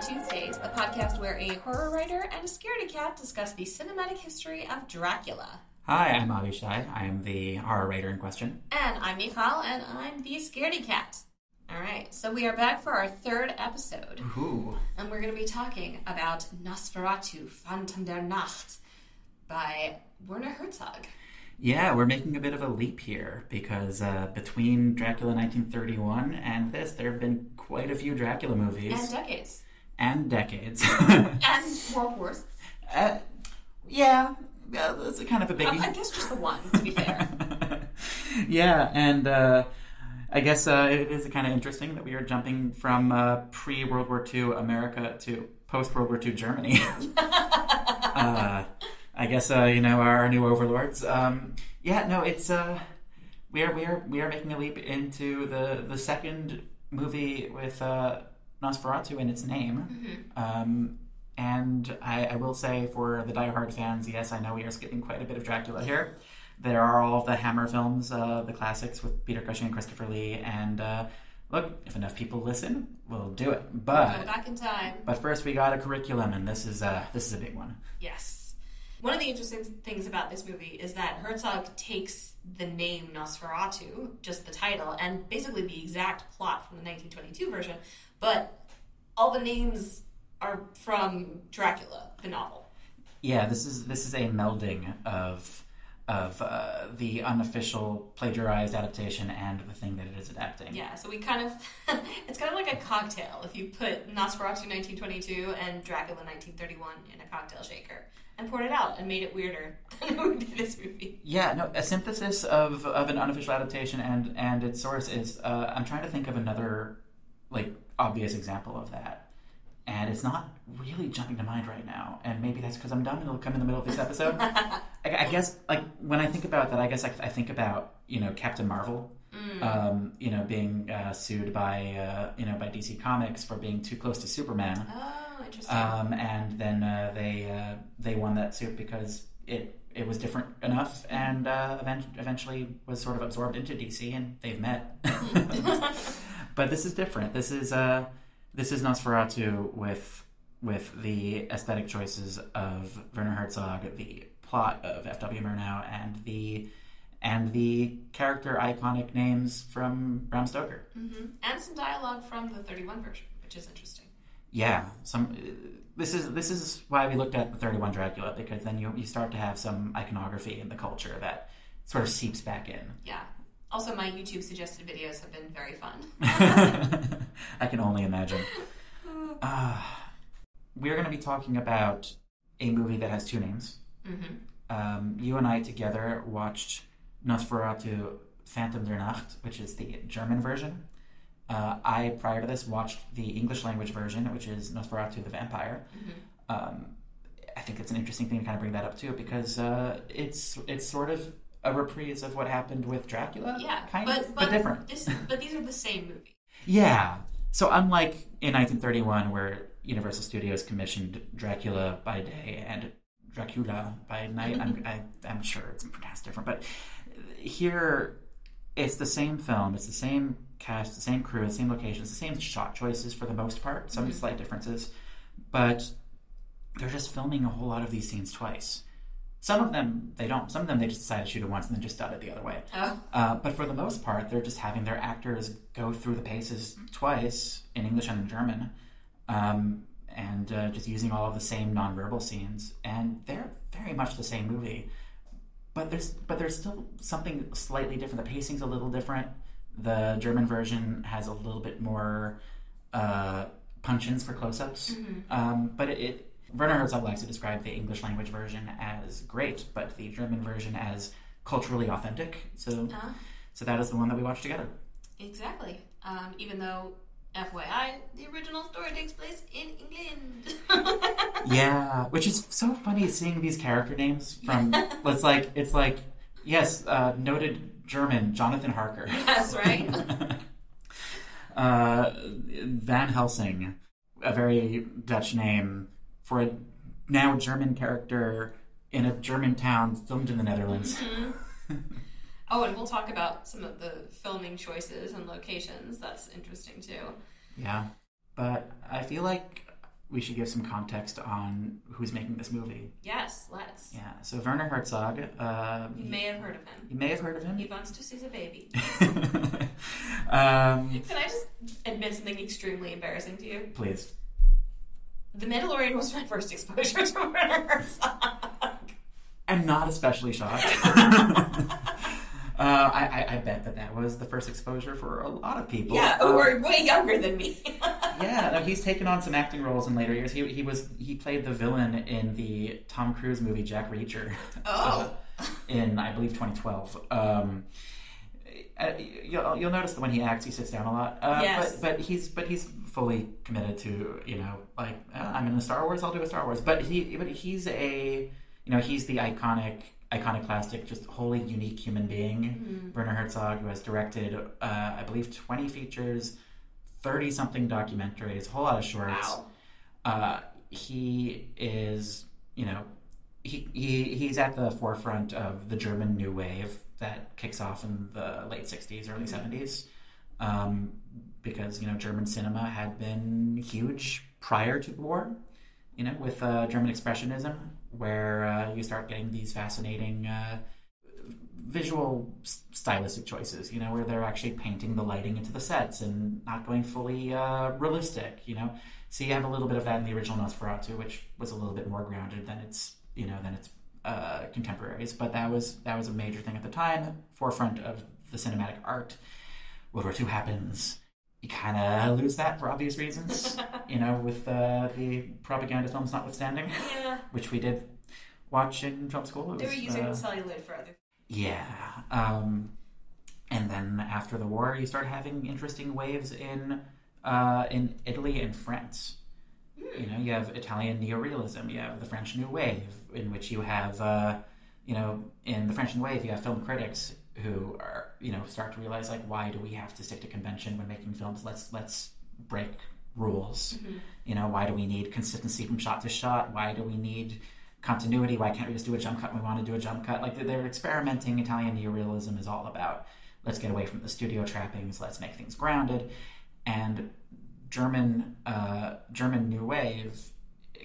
Nosferatuesdays, the podcast where a horror writer and a scaredy cat discuss the cinematic history of Dracula. Hi, I'm Avishai. I am the horror writer in question. And I'm Michal, and I'm the scaredy cat. Alright, so we are back for our third episode. Ooh. And we're going to be talking about Nosferatu, Phantom der Nacht by Werner Herzog. Yeah, we're making a bit of a leap here because between Dracula 1931 and this, there have been quite a few Dracula movies. And decades. And decades. And world wars. Yeah, that's kind of a biggie. I guess just the one, to be fair. Yeah, and I guess it is kind of interesting that we are jumping from pre-World War II America to post-World War II Germany. I guess our new overlords. It's we are making a leap into the second movie with Nosferatu in its name. Mm-hmm. And I will say for the diehard fans, yes, I know we are skipping quite a bit of Dracula here. There are all the Hammer films, the classics with Peter Cushing and Christopher Lee, and look, if enough people listen, we'll do it. But we'll go back in time. But first, we got a curriculum, and this is a big one. Yes. One of the interesting things about this movie is that Herzog takes the name Nosferatu, just the title, and basically the exact plot from the 1922 version, but all the names are from Dracula, the novel. Yeah, this is a melding of the unofficial plagiarized adaptation and the thing that it is adapting. Yeah, so we it's kind of like a cocktail if you put Nosferatu 1922 and Dracula 1931 in a cocktail shaker and poured it out and made it weirder than it would be this movie. Yeah, no, a synthesis of an unofficial adaptation and its source is, I'm trying to think of another, obvious example of that. And it's not really jumping to mind right now. And maybe that's because I'm dumb and it'll come in the middle of this episode. I guess, when I think about that, I guess I think about, Captain Marvel, being sued by DC Comics for being too close to Superman. Oh, interesting. And then they won that suit because it was different enough and eventually was sort of absorbed into DC and they've met. But this is different. This is Nosferatu with the aesthetic choices of Werner Herzog, the plot of F.W. Murnau, and the character iconic names from Bram Stoker. Mm-hmm. And some dialogue from the 31 version, which is interesting. Yeah, this is why we looked at the 31 Dracula, because then you start to have some iconography in the culture that sort of seeps back in. Yeah. Also, my YouTube suggested videos have been very fun. I can only imagine. We're going to be talking about a movie that has two names. Mm-hmm. You and I together watched Nosferatu, Phantom der Nacht, which is the German version. I, prior to this, watched the English language version, which is Nosferatu the Vampire. Mm-hmm. I think it's an interesting thing to kind of bring that up, too, because it's sort of a reprise of what happened with Dracula. Yeah, but different. But these are the same movie. Yeah. So unlike in 1931, where Universal Studios commissioned Dracula by day and Dracula by night, I'm sure it's pronounced different, but here it's the same film, it's the same cast, the same crew, the same locations, the same shot choices for the most part, some slight differences, but they're just filming a whole lot of these scenes twice. Some of them, they don't. Some of them, they just decide to shoot it once and then just done it the other way. Oh. But for the most part, they're just having their actors go through the paces twice, in English and in German, and just using all of the same nonverbal scenes. And they're very much the same movie. But there's still something slightly different. The pacing's a little different. The German version has a little bit more punch-ins for close-ups. Mm-hmm. But Werner Herzog likes to describe the English language version as great, but the German version as culturally authentic. So that is the one that we watched together. Exactly. Even though, FYI, the original story takes place in England. Yeah, which is so funny seeing these character names from. it's like yes, noted German Jonathan Harker. That's right. Van Helsing, a very Dutch name for a now German character in a German town filmed in the Netherlands. Mm-hmm. Oh, and we'll talk about some of the filming choices and locations. That's interesting too. Yeah, but I feel like we should give some context on who's making this movie. Yes, let's. Yeah, so Werner Herzog. You may have heard of him. You may have heard of him. He wants to see the baby. Can I just admit something extremely embarrassing to you? Please. The Mandalorian was my first exposure to Werner Herzog. I'm not especially shocked. I bet that was the first exposure for a lot of people. Yeah, who were way younger than me. Yeah, no, he's taken on some acting roles in later years. He played the villain in the Tom Cruise movie Jack Reacher. Oh. In I believe 2012. You'll notice that when he acts, he sits down a lot. Yes. But he's fully committed to I'm in a Star Wars. I'll do a Star Wars. But he's the iconoclastic, just wholly unique human being. Werner Herzog, who has directed, I believe, 20 features, 30-something documentaries, a whole lot of shorts. Wow. He is, he's at the forefront of the German New Wave that kicks off in the late 60s, early 70s. Because, German cinema had been huge prior to the war, with German Expressionism, where you start getting these fascinating visual stylistic choices, where they're actually painting the lighting into the sets and not going fully realistic, So you have a little bit of that in the original Nosferatu, which was a little bit more grounded than its contemporaries. But that was a major thing at the time, forefront of the cinematic art. World War II happens. You kind of lose that for obvious reasons, with the propaganda films notwithstanding, which we did watch in film school. They were using celluloid for other. Yeah. And then after the war, you start having interesting waves in Italy and France. You have Italian neorealism, you have the French New Wave, in which you have, in the French New Wave, you have film critics who are, start to realize, why do we have to stick to convention when making films? Let's break rules. Why do we need consistency from shot to shot? Why do we need continuity? Why can't we just do a jump cut when we want to do a jump cut? They're experimenting. Italian neorealism is all about, let's get away from the studio trappings, let's make things grounded. And German New Wave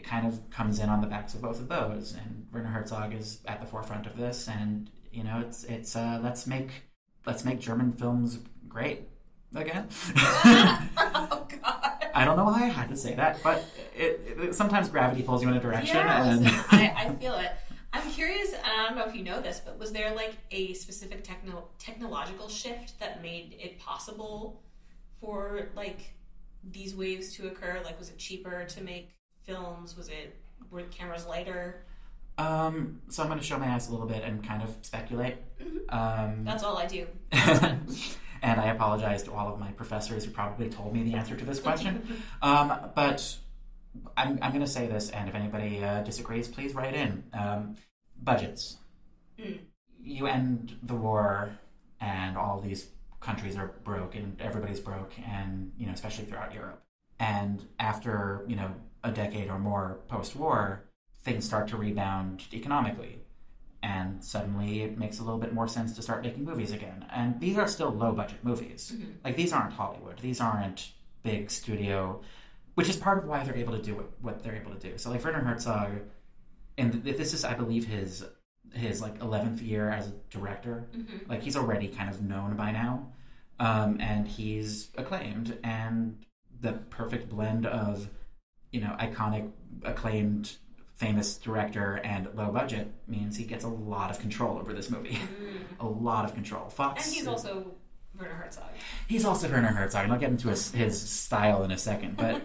kind of comes in on the backs of both of those, and Werner Herzog is at the forefront of this. And it's let's make German films great again. Oh God! I don't know why I had to say that, but it sometimes gravity pulls you in a direction. Yeah, and listen, I feel it. I'm curious, and I don't know if you know this, but was there a specific technological shift that made it possible for these waves to occur? Was it cheaper to make films? Were cameras lighter? So I'm going to show my ass a little bit and kind of speculate. That's all I do. And I apologize to all of my professors who probably told me the answer to this question. But I'm going to say this, and if anybody disagrees, please write in. Budgets. You end the war, and all of these countries are broke, and everybody's broke, and especially throughout Europe. And after a decade or more post-war, things start to rebound economically, and suddenly it makes a little bit more sense to start making movies again. And these are still low-budget movies. These aren't Hollywood. These aren't big studio, which is part of why they're able to do what they're able to do. So Werner Herzog, and this is, I believe, his 11th year as a director. He's already kind of known by now, and he's acclaimed, and the perfect blend of iconic, acclaimed, famous director and low budget means he gets a lot of control over this movie. A lot of control. Fox, and he's also Werner Herzog. He's also Werner Herzog, and I'll get into his style in a second. But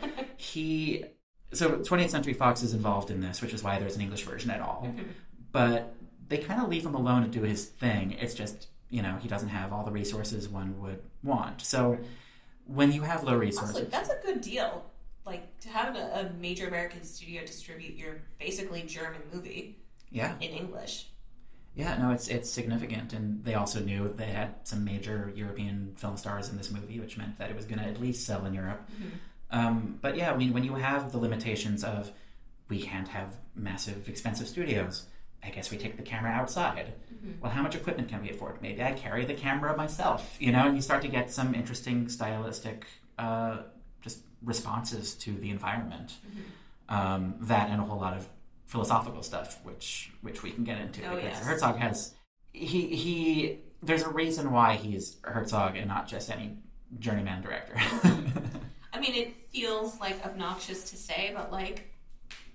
so 20th Century Fox is involved in this, which is why there's an English version at all. But they kind of leave him alone to do his thing. It's just, he doesn't have all the resources one would want. So when you have low resources... Honestly, that's a good deal. To have a major American studio distribute your basically German movie in English. Yeah, no, it's significant. And they also knew they had some major European film stars in this movie, which meant that it was going to at least sell in Europe. But yeah, when you have the limitations of, we can't have massive, expensive studios, I guess we take the camera outside. Well, how much equipment can we afford? Maybe I carry the camera myself, and you start to get some interesting stylistic just responses to the environment. That and a whole lot of philosophical stuff, which we can get into, because yes. Herzog has he there's a reason why he's Herzog and not just any journeyman director. I mean, it feels like obnoxious to say, but like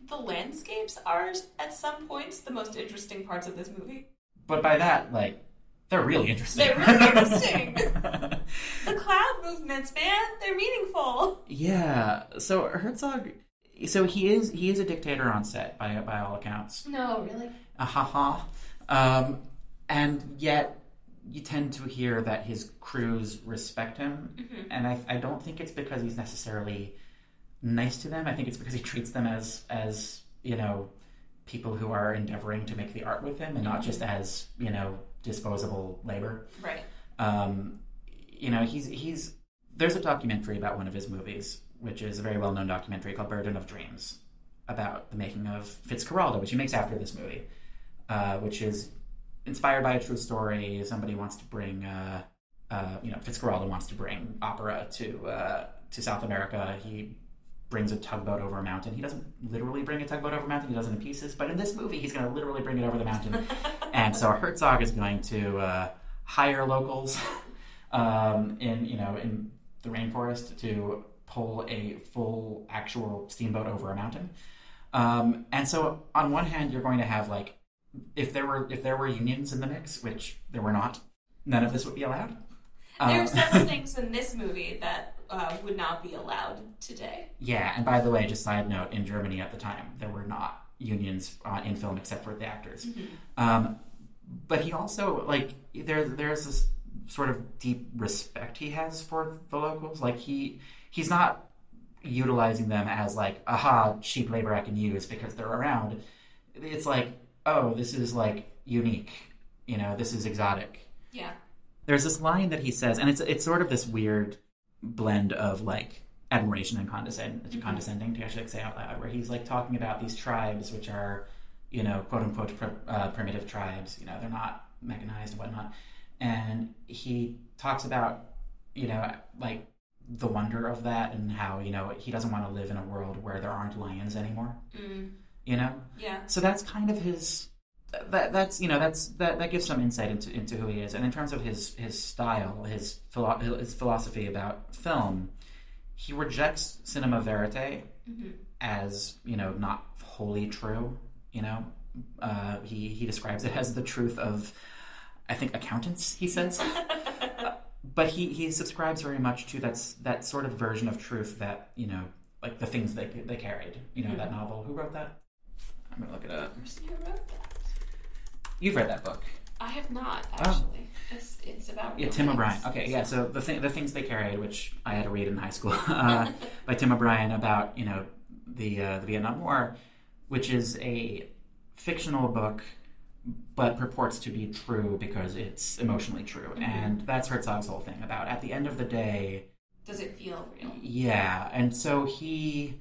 the landscapes are at some points the most interesting parts of this movie. But by that, like, they're really interesting. They're really interesting. The cloud movements, man, they're meaningful. Yeah. So Herzog, so he is a dictator on set by all accounts. No, really. And yet you tend to hear that his crews respect him, and I don't think it's because he's necessarily nice to them. I think it's because he treats them as people who are endeavoring to make the art with him, and not just as disposable labor. Right. He's there's a documentary about one of his movies, which is a very well-known documentary called Burden of Dreams, about the making of Fitzcarraldo, which he makes after this movie, which is inspired by a true story. Somebody wants to bring, Fitzcarraldo wants to bring opera to South America. He brings a tugboat over a mountain. He doesn't literally bring a tugboat over a mountain. He does it in pieces. But in this movie, he's going to literally bring it over the mountain. And so Herzog is going to hire locals in the rainforest to pull a full actual steamboat over a mountain. And so on one hand, you're going to have like, if there were unions in the mix, which there were not, none of this would be allowed. There are several things in this movie that would not be allowed today. Yeah, and by the way, just side note, in Germany at the time, there were not unions in film except for the actors. But he also, like, there's this sort of deep respect he has for the locals. Like, he's not utilizing them as like, aha, cheap labor I can use because they're around. It's like, oh, this is like unique, this is exotic. Yeah. There's this line that he says, and it's sort of this weird blend of like admiration and condescending, to actually say out loud, where he's like talking about these tribes, which are, quote unquote primitive tribes. They're not mechanized and whatnot, and he talks about, like the wonder of that, and how he doesn't want to live in a world where there aren't lions anymore. Yeah. So that's kind of his. That gives some insight into who he is, and in terms of his style, his philosophy about film, he rejects cinema verite as not wholly true. He describes it as the truth of, I think, accountants. He says, but he subscribes very much to that sort of version of truth that like the things they carried. That novel. Who wrote that? I'm gonna look it up. The person who wrote that. You've read that book. I have not, actually. Oh. It's about Tim things. O'Brien. Okay, yeah. So the things they carried, which I had to read in high school, by Tim O'Brien, about the Vietnam War, which is a fictional book, but purports to be true because it's emotionally true, and that's Herzog's whole thing about. At the end of the day, does it feel real? Yeah, and so he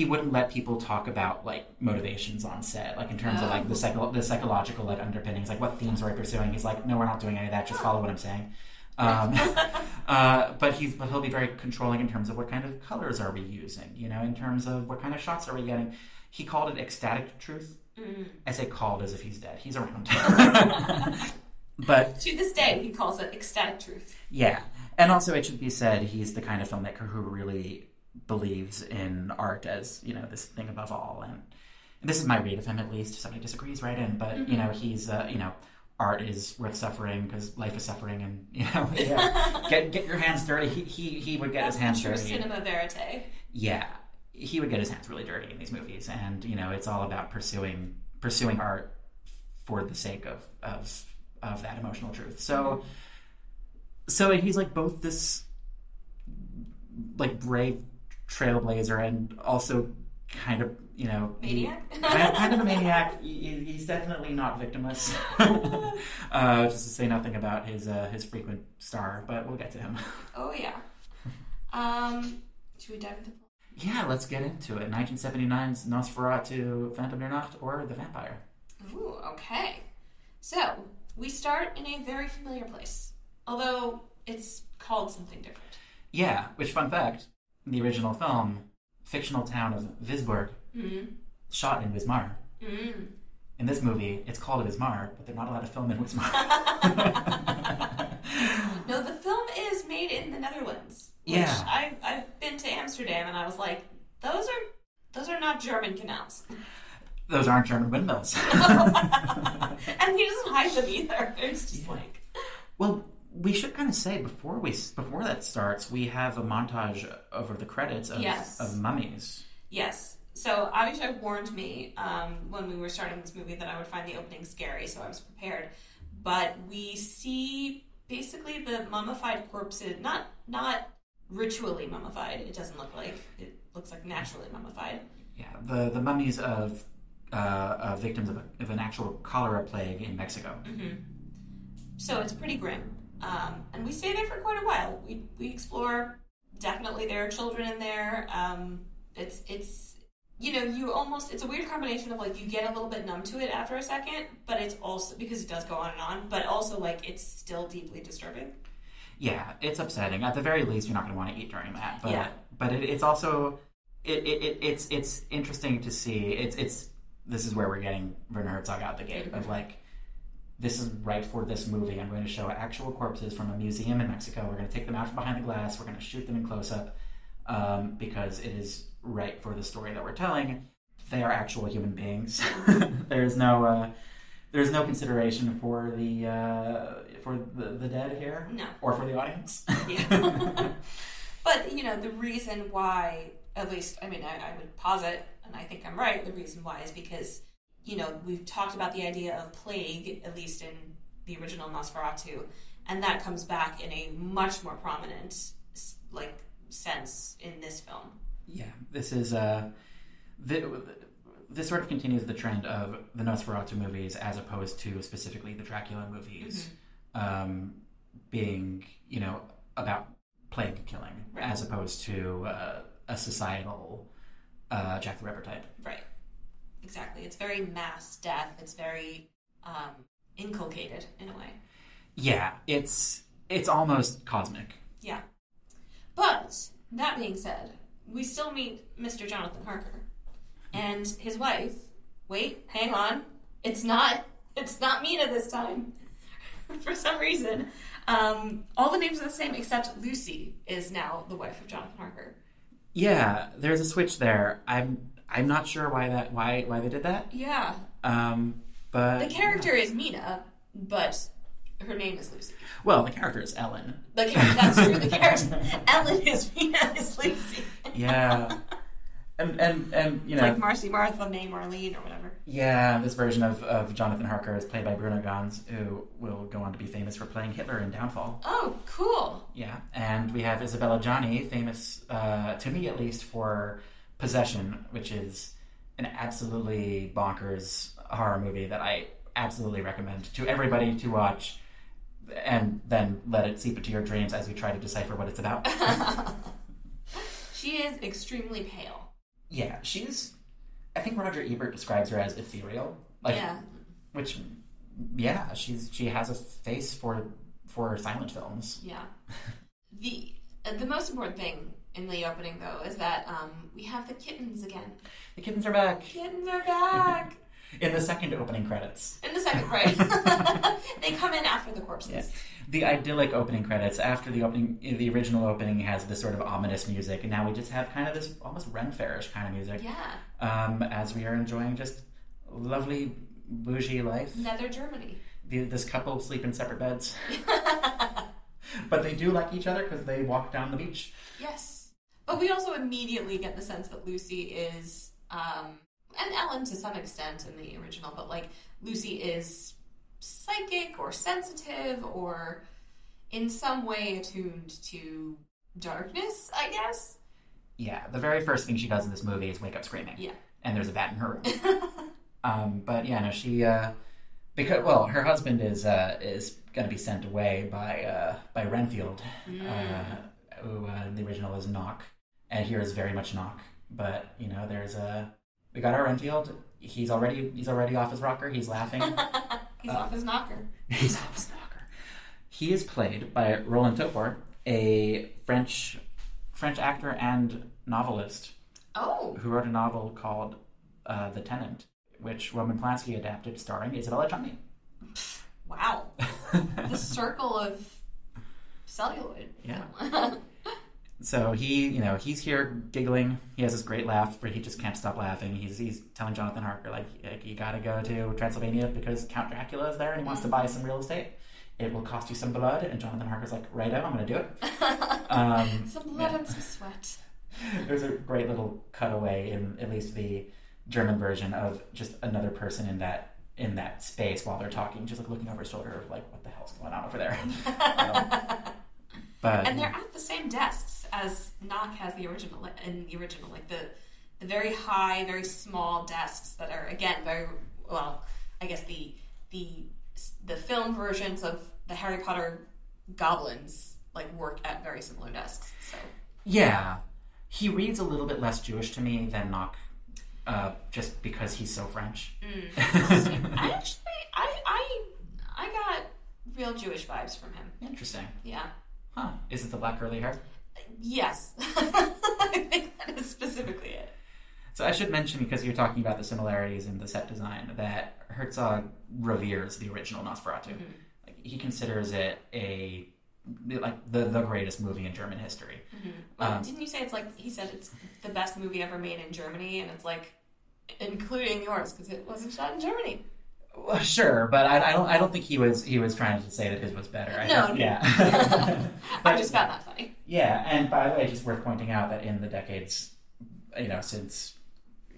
wouldn't let people talk about like motivations on set, like in terms of like the psychological like underpinnings, like what themes are we pursuing. He's like, no, we're not doing any of that. Just follow what I'm saying. But he'll be very controlling in terms of what kind of colors are we using. In terms of what kind of shots are we getting. He called it ecstatic truth. I say called as if he's dead. He's around. But to this day, he calls it ecstatic truth. Yeah, and also it should be said, he's the kind of filmmaker who really believes in art as this thing above all, and this is my read of him, at least. If somebody disagrees, right in, but he's art is worth suffering because life is suffering, and get your hands dirty. He would get his hands dirty. Cinema verite. Yeah, he would get his hands really dirty in these movies, and it's all about pursuing art for the sake of that emotional truth. So he's like both this like brave trailblazer and also kind of maniac. kind of a maniac. He's definitely not victimless. Just to say nothing about his frequent star, but we'll get to him. Oh yeah. Should we dive into? Yeah, let's get into it. 1979's Nosferatu, Phantom der Nacht, or The Vampire. Ooh, okay. So we start in a very familiar place, although it's called something different. Yeah, which, fun fact, in the original film, fictional town of Wisborg shot in Wismar. In this movie, it's called Wismar, but they're not allowed to film in Wismar. No, the film is made in the Netherlands. Yeah. I've been to Amsterdam, and I was like, those are not German canals. Those aren't German windmills. And he doesn't hide them either. It's just like... Well, we should kind of say, before that starts, we have a montage over the credits of mummies. Yes. So Avishai warned me when we were starting this movie that I would find the opening scary, so I was prepared. But we see basically the mummified corpses, not ritually mummified. It doesn't look like. It looks like naturally mummified. Yeah, the mummies of victims of an actual cholera plague in Mexico. Mm-hmm. So it's pretty grim. And we stay there for quite a while. We explore. Definitely there are children in there. It's you know, it's a weird combination of like you get a little bit numb to it after a second, but it's also, because it does go on and on, but also like it's still deeply disturbing. Yeah, it's upsetting. At the very least, you're not going to want to eat during that. But yeah. But it's also it's interesting to see. This is where we're getting Werner Herzog out the gate of like, this is right for this movie. I'm going to show actual corpses from a museum in Mexico. We're going to take them out from behind the glass. We're going to shoot them in close up because it is right for the story that we're telling. They are actual human beings. There's no consideration for the dead here. No. Or for the audience. Yeah. But you know, the reason why, at least, I mean, I would posit, and I think I'm right, the reason why is because, you know, we've talked about the idea of plague, at least in the original Nosferatu, and that comes back in a much more prominent, like, sense in this film. Yeah, this is this sort of continues the trend of the Nosferatu movies as opposed to specifically the Dracula movies being, you know, about plague killing, right, as opposed to a societal Jack the Ripper type. Right. Exactly. It's very mass death. It's very inculcated in a way. Yeah, it's almost cosmic. Yeah. But that being said, we still meet Mr. Jonathan Harker and his wife. Wait, hang on. It's not Mina this time. For some reason. All the names are the same except Lucy is now the wife of Jonathan Harker. Yeah, there's a switch there. I'm not sure why they did that. Yeah. But the character is Mina, but her name is Lucy. Well, the character is Ellen. That's true. The character Ellen is Mina is Lucy. Yeah. And you know, it's like Marcy Martha, May Marlene, or whatever. Yeah, this version of Jonathan Harker is played by Bruno Ganz, who will go on to be famous for playing Hitler in Downfall. Oh, cool. Yeah, and we have Isabella Gianni, famous, to me at least, for Possession, which is an absolutely bonkers horror movie that I absolutely recommend to everybody to watch, and then let it seep into your dreams as you try to decipher what it's about. She is extremely pale. Yeah, I think Roger Ebert describes her as ethereal. Like, yeah. Which, yeah, she has a face for silent films. Yeah. The most important thing in the opening, though, is that we have the kittens again. The kittens are back. Kittens are back. In the second opening credits. In the second, right. They come in after the corpses. Yeah. The idyllic opening credits, after the original opening has this sort of ominous music, and now we just have kind of this almost Ren Fair-ish kind of music. Yeah. As we are enjoying just lovely bougie life. Nether Germany. This couple sleep in separate beds. But they do like each other because they walk down the beach. Yes. But we also immediately get the sense that Lucy is, and Ellen to some extent in the original, but like Lucy is psychic or sensitive or in some way attuned to darkness, I guess. Yeah, the very first thing she does in this movie is wake up screaming. Yeah. And there's a bat in her room. But yeah, no, she because her husband is going to be sent away by Renfield, who in the original is Knock, and here is very much Knock. But you know, we got our Renfield. He's already off his rocker. He's laughing. He's off his knocker. He's off his knocker. He is played by Roland Topor, a French actor and novelist. Oh. who wrote a novel called The Tenant, which Roman Polanski adapted, starring Isabella Gianni. Wow. The circle of celluloid. Yeah. So he's here giggling. He has this great laugh where he just can't stop laughing. He's telling Jonathan Harker, like, you gotta go to Transylvania because Count Dracula is there and he wants to buy some real estate. It will cost you some blood. And Jonathan Harker's like, righto, I'm gonna do it. Some blood and some sweat. There's a great little cutaway in at least the German version of just another person in that space while they're talking, just like looking over his shoulder, like, what the hell's going on over there? And they're at the same desks as Nacht has the original, like the very high, very small desks that are, again, very well. I guess the film versions of the Harry Potter goblins like work at very similar desks. So yeah, he reads a little bit less Jewish to me than Nacht, just because he's so French. I got real Jewish vibes from him. Interesting. Yeah. Huh. Is it the black curly hair? Yes. I think that is specifically it. So I should mention, because you're talking about the similarities in the set design, that Herzog reveres the original Nosferatu. Mm-hmm. Like, he considers it the greatest movie in German history. Mm-hmm. Well, didn't you say he said it's the best movie ever made in Germany, and it's like, including yours, because it wasn't shot in Germany. Well, sure, but I don't think he was trying to say that his was better. Yeah. I just found that funny. Yeah, and by the way, just worth pointing out that in the decades, since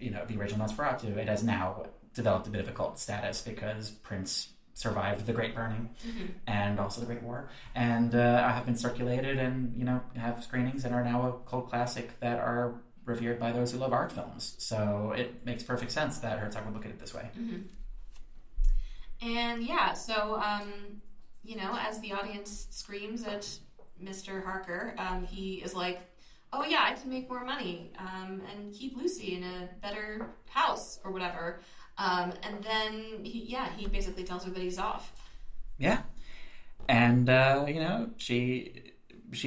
the original Nosferatu, it has now developed a bit of a cult status because Prince survived the Great Burning and also the Great War, and have been circulated and have screenings and are now a cult classic that are revered by those who love art films. So it makes perfect sense that Herzog would look at it this way. Mm-hmm. And yeah, so, as the audience screams at Mr. Harker, he is like, oh yeah, I can make more money, and keep Lucy in a better house or whatever. And then, he basically tells her that he's off. Yeah. And, she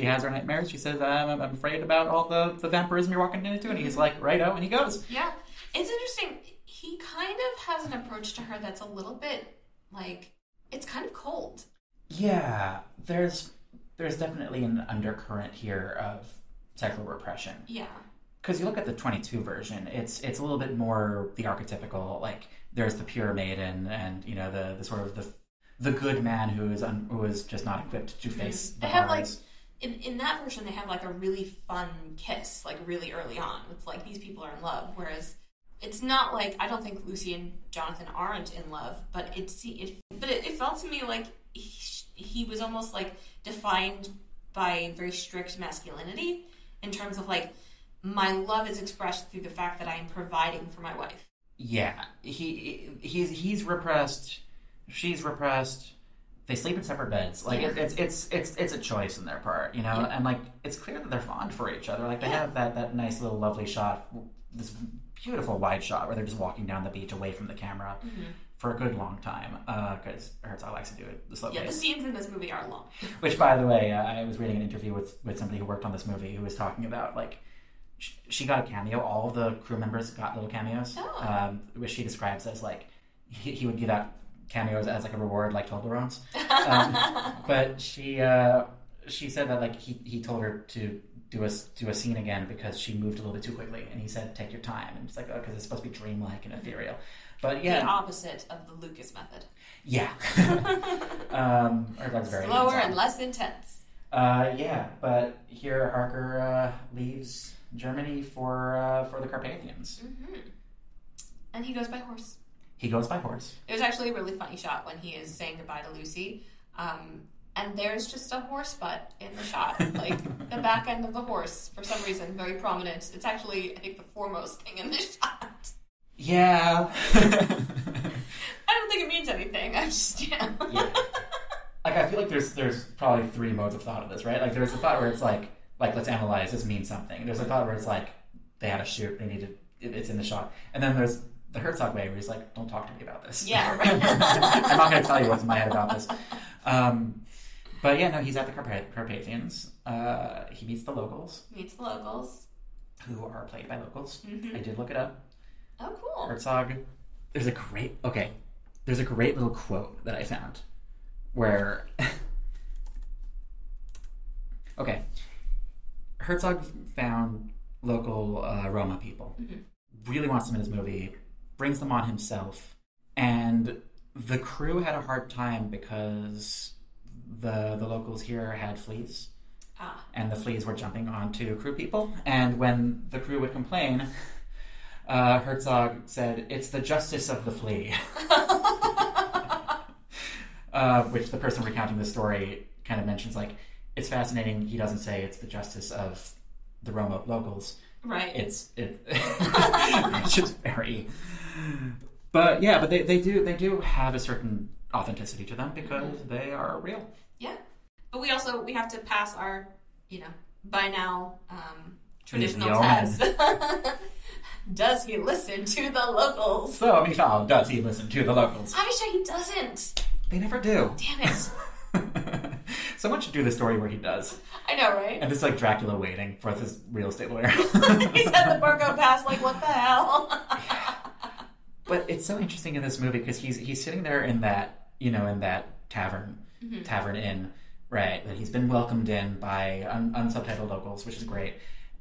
has her nightmares. She says, I'm afraid about all the vampirism you're walking into. And he's like, righto, and he goes. Yeah. It's interesting. He kind of has an approach to her that's a little bit, like, it's kind of cold. Yeah. There's definitely an undercurrent here of sexual repression. Yeah. Because you look at the 22 version, it's a little bit more the archetypical, like, there's the pure maiden and, the sort of the good man who is just not equipped to face the horrors. Have, like, in that version, they have, like, a really fun kiss, like, really early on. It's like, these people are in love, whereas it's not like, I don't think Lucy and Jonathan aren't in love, but it felt to me like he was almost, like, defined by very strict masculinity in terms of, like, my love is expressed through the fact that I am providing for my wife. Yeah, he's repressed, she's repressed. They sleep in separate beds. Like, it's a choice on their part, and, like, it's clear that they're fond for each other. Like, they have that nice little lovely shot, this beautiful wide shot where they're just walking down the beach away from the camera for a good long time, because Herzog likes to do it the slow pace. Yeah, the scenes in this movie are long. Which, by the way, I was reading an interview with somebody who worked on this movie who was talking about, like, she got a cameo. All of the crew members got little cameos, which she describes as, like, he would give out cameos as, like, a reward, like Toblerones. But she said that, like, he told her to do a scene again because she moved a little bit too quickly, and he said, take your time. And it's like, oh, because it's supposed to be dreamlike and ethereal. But yeah, the opposite of the Lucas method. Yeah. That's very slower and less intense. Yeah, but here Harker leaves Germany for the Carpathians. And he goes by horse. He goes by horse. It was actually a really funny shot when he is saying goodbye to Lucy. And there's just a horse butt in the shot. Like, the back end of the horse, for some reason, very prominent. It's actually, I think, the foremost thing in the shot. Yeah. I don't think it means anything. I'm just, yeah. Like, I feel like there's probably three modes of thought of this, right? Like, there's a thought where it's like, let's analyze, this means something. There's a thought where it's like, they had a shoot, they needed, it's in the shot. And then there's the Herzog way where he's like, don't talk to me about this. Yeah, right. I'm not going to tell you what's in my head about this. But yeah, no, he's at the Carpathians. He meets the locals. who are played by locals. Mm-hmm. I did look it up. Oh, cool. Herzog. There's a great little quote that I found where okay, Herzog found local Roma people, really wants them in his movie, brings them on himself, and the crew had a hard time because the locals here had fleas. And the fleas were jumping onto crew people, and when the crew would complain, Herzog said, "It's the justice of the flea." Which the person recounting the story kind of mentions, like, it's fascinating. He doesn't say it's the justice of the Roma locals. Right. It's just very... But yeah, but they do have a certain authenticity to them because they are real. Yeah. But we have to pass our, by now, traditional test. Does he listen to the locals? So, Michal, does he listen to the locals? Avishai, he doesn't. They never do. Damn it. Someone should do the story where he does. I know, right? And this is like Dracula waiting for this real estate lawyer. He's at the Burgo Pass, like, what the hell? But it's so interesting in this movie because he's sitting there in that, in that tavern inn, right? That he's been welcomed in by unsubtitled locals, which is great.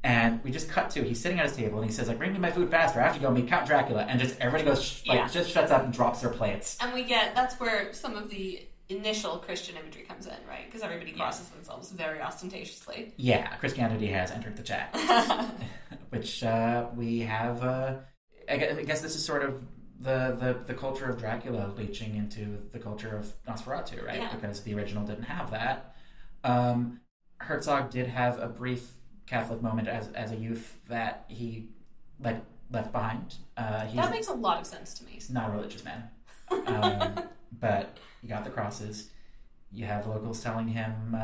And we just cut to, he's sitting at his table and he says, like, bring me my food faster. I have to go meet Count Dracula. And just everybody goes, just shuts up and drops their plates. And that's where some of the initial Christian imagery comes in, right? Because everybody crosses themselves very ostentatiously. Yeah, Christianity has entered the chat. Which we have, I guess this is sort of the culture of Dracula leaching into the culture of Nosferatu, right? Yeah. Because the original didn't have that. Herzog did have a brief Catholic moment as a youth that he left behind. That makes a lot of sense to me. He's not a religious man. But you got the crosses. You have locals telling him,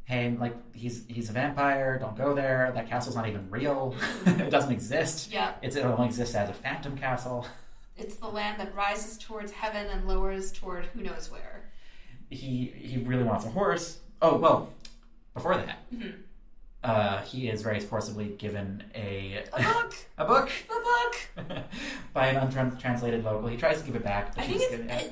hey, like, he's a vampire, don't go there, that castle's not even real. It doesn't exist. Yeah. It only exists as a phantom castle. It's the land that rises towards heaven and lowers toward who knows where. He really wants a horse. Oh, well, before that, he is very forcibly given a book. A book by an untranslated local. He tries to give it back. But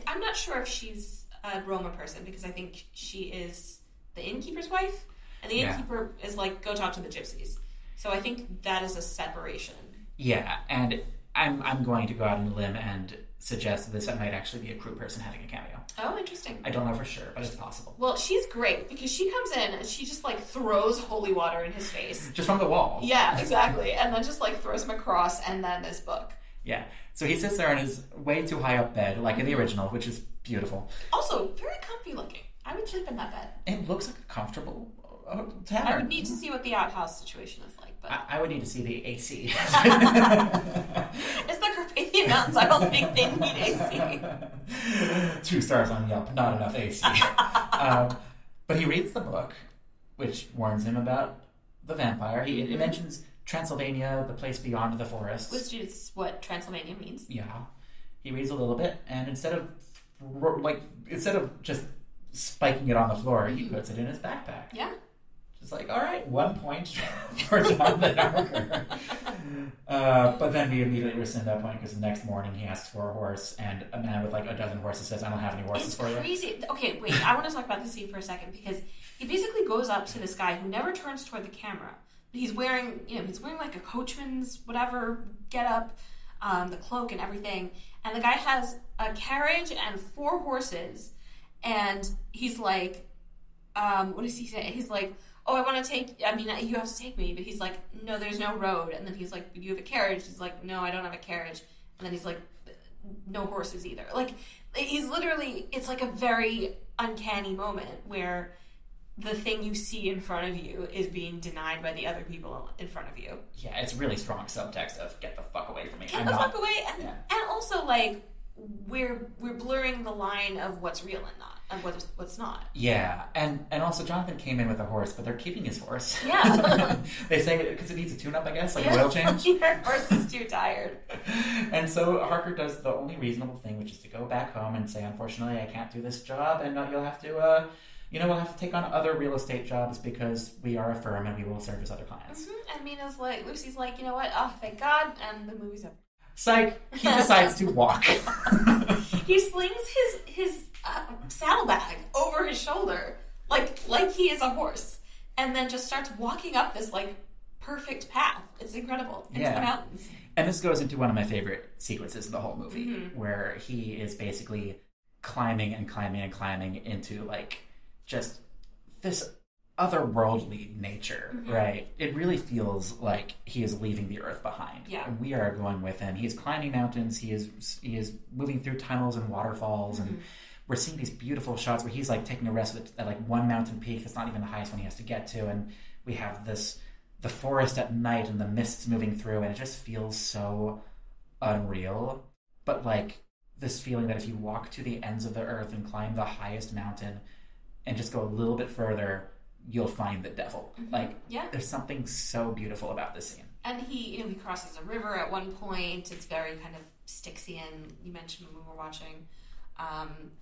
I'm not sure if she's a Roma person because I think she is the innkeeper's wife, and the innkeeper is like, go talk to the gypsies. So I think that is a separation. Yeah, and I'm going to go out on a limb and suggest that this might actually be a crew person having a cameo. Oh, interesting. I don't know for sure, but it's possible. Well, she's great because she comes in and she just like throws holy water in his face. Just from the wall. Yeah, exactly. And then just like throws him across and then this book. Yeah. So he sits there in his way too high up bed, like in the original, which is beautiful. Also, very comfy looking. I would sleep in that bed. It looks like a comfortable tavern. I would need to see what the outhouse situation is like. But I would need to see the AC. It's the Carpathian Mountains. I don't think they need AC. 2 stars on Yelp, not enough AC. But he reads the book, which warns him about the vampire. It mentions Transylvania, the place beyond the forest. Which is what Transylvania means. Yeah. He reads a little bit, and instead of just spiking it on the floor, he puts it in his backpack. Yeah. Just like, all right, 1 point for John the Darker. But then we immediately rescind that point because the next morning he asks for a horse, and a man with like a dozen horses says, I don't have any horses for you. It's crazy. Okay, wait, I want to talk about this scene for a second because he basically goes up to this guy who never turns toward the camera. He's wearing, like a coachman's whatever getup, the cloak and everything. And the guy has a carriage and 4 horses, and he's like, what does he say? He's like, oh, you have to take me. But he's like, no, there's no road. And then he's like, do you have a carriage? He's like, no, I don't have a carriage. And then he's like, no horses either. Like, he's literally, it's like a very uncanny moment where the thing you see in front of you is being denied by the other people in front of you. Yeah, it's really strong subtext of get the fuck away from me. Get the fuck away. And also, like, we're blurring the line of what's real and not, and what's not. Yeah, and also Jonathan came in with a horse, but they're keeping his horse. Yeah. They say because it needs a tune-up, I guess, like an oil change. Your horse is too tired. And so Harker does the only reasonable thing, which is to go back home and say, unfortunately, I can't do this job, and you'll have to we'll have to take on other real estate jobs because we are a firm and we will service other clients. And Lucy's like, you know what? Oh, thank God. And the movie's over. Psych. He decides to walk. He slings his saddlebag over his shoulder, like he is a horse, and then just starts walking up this perfect path. It's incredible into the mountains. And this goes into one of my favorite sequences of the whole movie, where he is basically climbing and climbing and climbing into just this otherworldly nature, right? It really feels like he is leaving the earth behind. Yeah. And we are going with him. He is climbing mountains. He is moving through tunnels and waterfalls, and we're seeing these beautiful shots where he's taking a rest at one mountain peak that's not even the highest one he has to get to, and we have the forest at night and the mists moving through, and it just feels so unreal. But this feeling that if you walk to the ends of the earth and climb the highest mountain and just go a little bit further, you'll find the devil. There's something so beautiful about this scene. And he crosses a river at one point. It's very kind of Styxian. You mentioned when we were watching.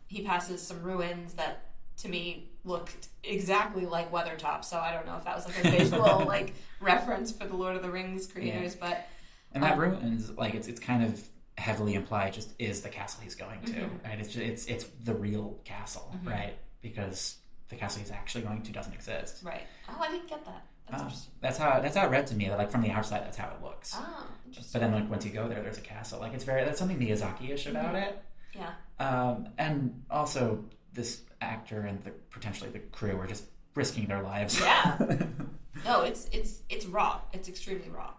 He passes some ruins that, to me, looked exactly like Weathertop. So I don't know if that was a visual reference for the Lord of the Rings creators, but and that ruins it's kind of heavily implied just is the castle he's going to, right? It's the real castle, right? Because the castle he's actually going to doesn't exist. Right. Oh, I didn't get that. That's interesting. That's how it read to me. That from the outside, that's how it looks. Oh, interesting. But then once you go there, there's a castle. That's something Miyazaki-ish about it. Yeah. And also this actor and potentially the crew are just risking their lives. Yeah. No, it's raw. It's extremely raw.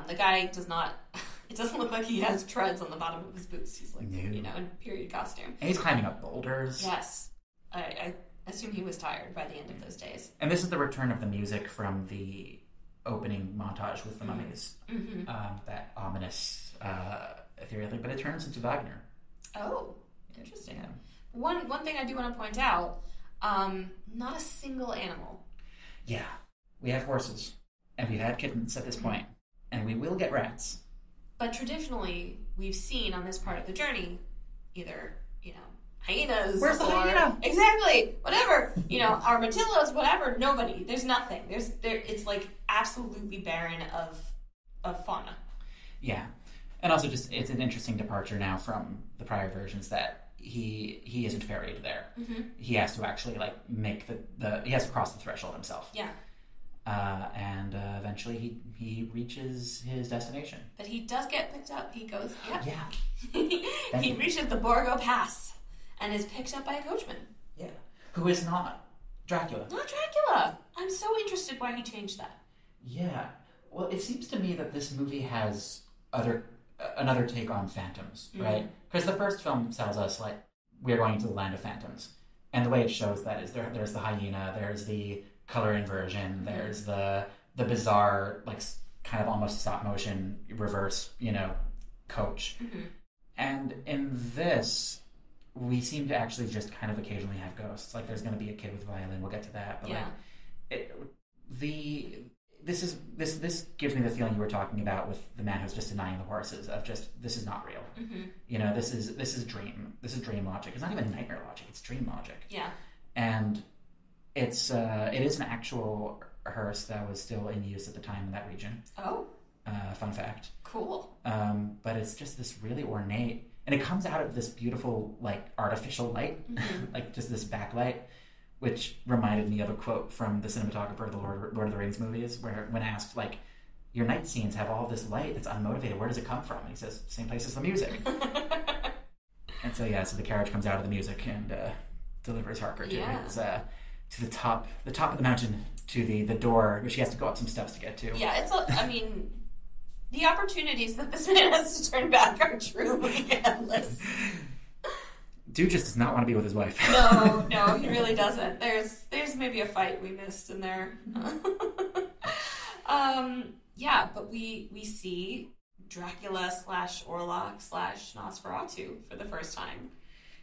The guy does not. It doesn't look like he has treads on the bottom of his boots. He's in period costume. And he's climbing up boulders. Yes. I assume he was tired by the end of those days. And this is the return of the music from the opening montage with the mummies. That ominous ethereal thing, but it turns into Wagner. Oh, interesting. Yeah. One thing I do want to point out, not a single animal. Yeah. We have horses, and we've had kittens at this point, and we will get rats. But traditionally, we've seen on this part of the journey, either, hyenas. Where's the hyena? Exactly. Whatever. Armadillos, whatever. Nobody. There's nothing. It's absolutely barren of fauna. Yeah. And also it's an interesting departure now from the prior versions that he isn't ferried there. He has to actually make he has to cross the threshold himself. Yeah. And eventually he reaches his destination. But he does get picked up. He goes, Yeah. He reaches the Borgo Pass and is picked up by a coachman. Yeah. Who is not Dracula. Not Dracula. I'm so interested why he changed that. Yeah. Well, it seems to me that this movie has another take on phantoms, right? Because the first film tells us, we're going to the land of phantoms. And the way it shows that is there's the hyena, there's the color inversion, there's the bizarre, kind of almost stop motion reverse, coach. And in this, we seem to actually just kind of occasionally have ghosts. There's going to be a kid with a violin. We'll get to that. But this gives me the feeling you were talking about with the man who's just denying the horses of just, this is not real. This is dream. This is dream logic. It's not even nightmare logic. It's dream logic. Yeah. And it is an actual hearse that was still in use at the time in that region. Oh. Fun fact. Cool. But it's just this really ornate, and it comes out of this beautiful, artificial light, just this backlight, which reminded me of a quote from the cinematographer of the Lord of the Rings movies, where when asked, your night scenes have all this light that's unmotivated, where does it come from? And he says, same place as the music. And so the carriage comes out of the music and delivers Harker to his, to the top of the mountain, to the door, which he has to go up some steps to get to. Yeah, the opportunities that this man has to turn back are truly endless. Dude just does not want to be with his wife. No, he really doesn't. There's maybe a fight we missed in there. But we see Dracula / Orlok / Nosferatu for the first time.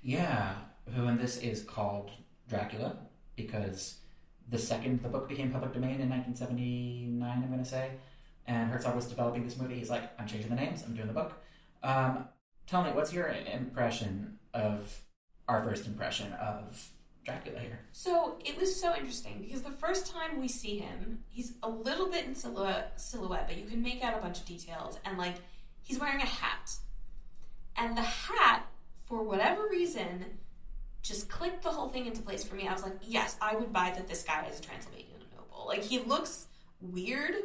Yeah, who in this is called Dracula because the book became public domain in 1979, I'm going to say, and Herzog was developing this movie. He's like, I'm changing the names, I'm doing the book. Tell me, what's your impression of our first impression of Dracula here. So it was so interesting because the first time we see him, he's a little bit in silhouette, but you can make out a bunch of details, and like he's wearing a hat. And the hat, for whatever reason, just clicked the whole thing into place for me. I was like, yes, I would buy that this guy is a Transylvanian noble. Like, he looks weird,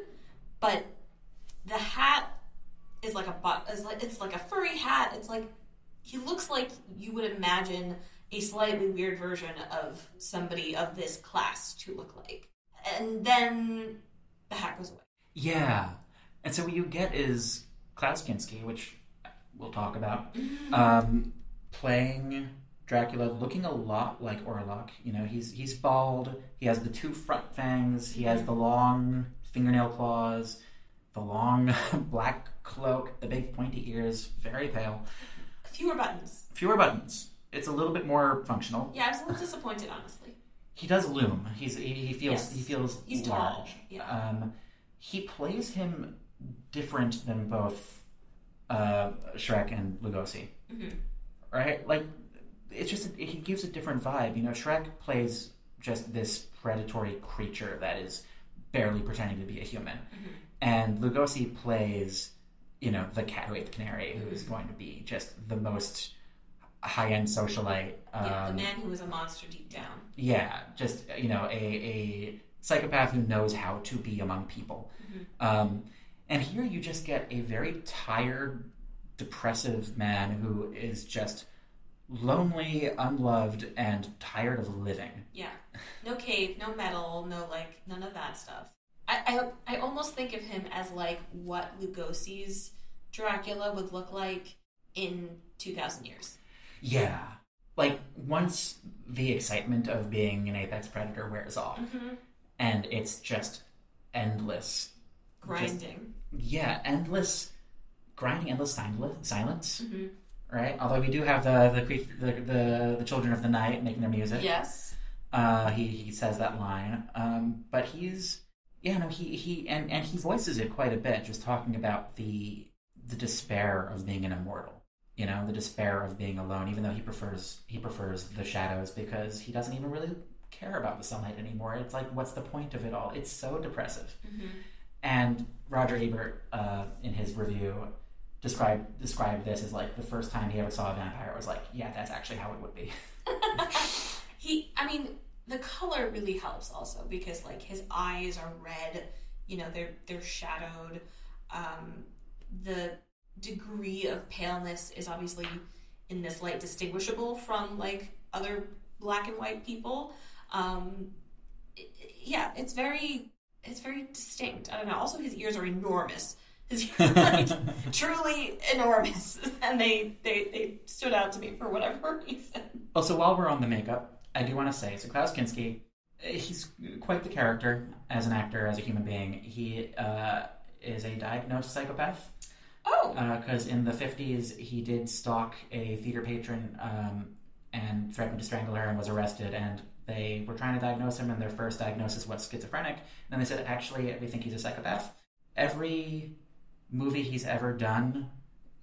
but the hat is like it's like a furry hat. It's like, he looks like you would imagine a slightly weird version of somebody of this class to look like. And then the hat goes away. Yeah. And so what you get is Klaus Kinski, which we'll talk about, playing Dracula, looking a lot like Orlok. You know, he's bald. He has the two front fangs. He has the long fingernail claws, the long black cloak, the big pointy ears, very pale. Fewer buttons. It's a little bit more functional. Yeah, I was a little disappointed, honestly. He does loom. He feels he's large. Tall. Yeah. He plays him different than both Shrek and Lugosi. Mm-hmm. Right? Like, it's just, he gives a different vibe. You know, Shrek plays just this predatory creature that is barely pretending to be a human. Mm-hmm. And Lugosi plays, you know, the cat who ate the canary, who is going to be just the most high-end socialite. The man who is a monster deep down. Yeah, just, you know, a psychopath who knows how to be among people. Mm-hmm. And here you just get a very tired, depressive man who is just lonely, unloved, and tired of living. Yeah. No cave, no metal, no, like, none of that stuff. I almost think of him as, like, what Lugosi's Dracula would look like in 2,000 years. Yeah. Like, once the excitement of being an apex predator wears off, and it's just endless grinding. Endless grinding, endless silence. Mm-hmm. Right? Although we do have the children of the night making their music. Yes. He says that line. But he voices it quite a bit, just talking about the despair of being an immortal. You know, the despair of being alone, even though he prefers the shadows because he doesn't even really care about the sunlight anymore. It's like, what's the point of it all? It's so depressive. Mm-hmm. And Roger Ebert, in his review, described this as like the first time he ever saw a vampire. Was like, yeah, that's actually how it would be. The color really helps also because like his eyes are red. You know, they're shadowed. The degree of paleness is obviously in this light distinguishable from like other black and white people. It's very distinct. I don't know. Also, his ears are enormous. His ears are like truly enormous, and they stood out to me for whatever reason. Also, while we're on the makeup, I do want to say, so Klaus Kinski, he's quite the character as an actor, as a human being. He is a diagnosed psychopath. Oh. Because in the 50s, he did stalk a theater patron and threatened to strangle her and was arrested. And they were trying to diagnose him, and their first diagnosis was schizophrenic. And then they said, actually, we think he's a psychopath. Every movie he's ever done,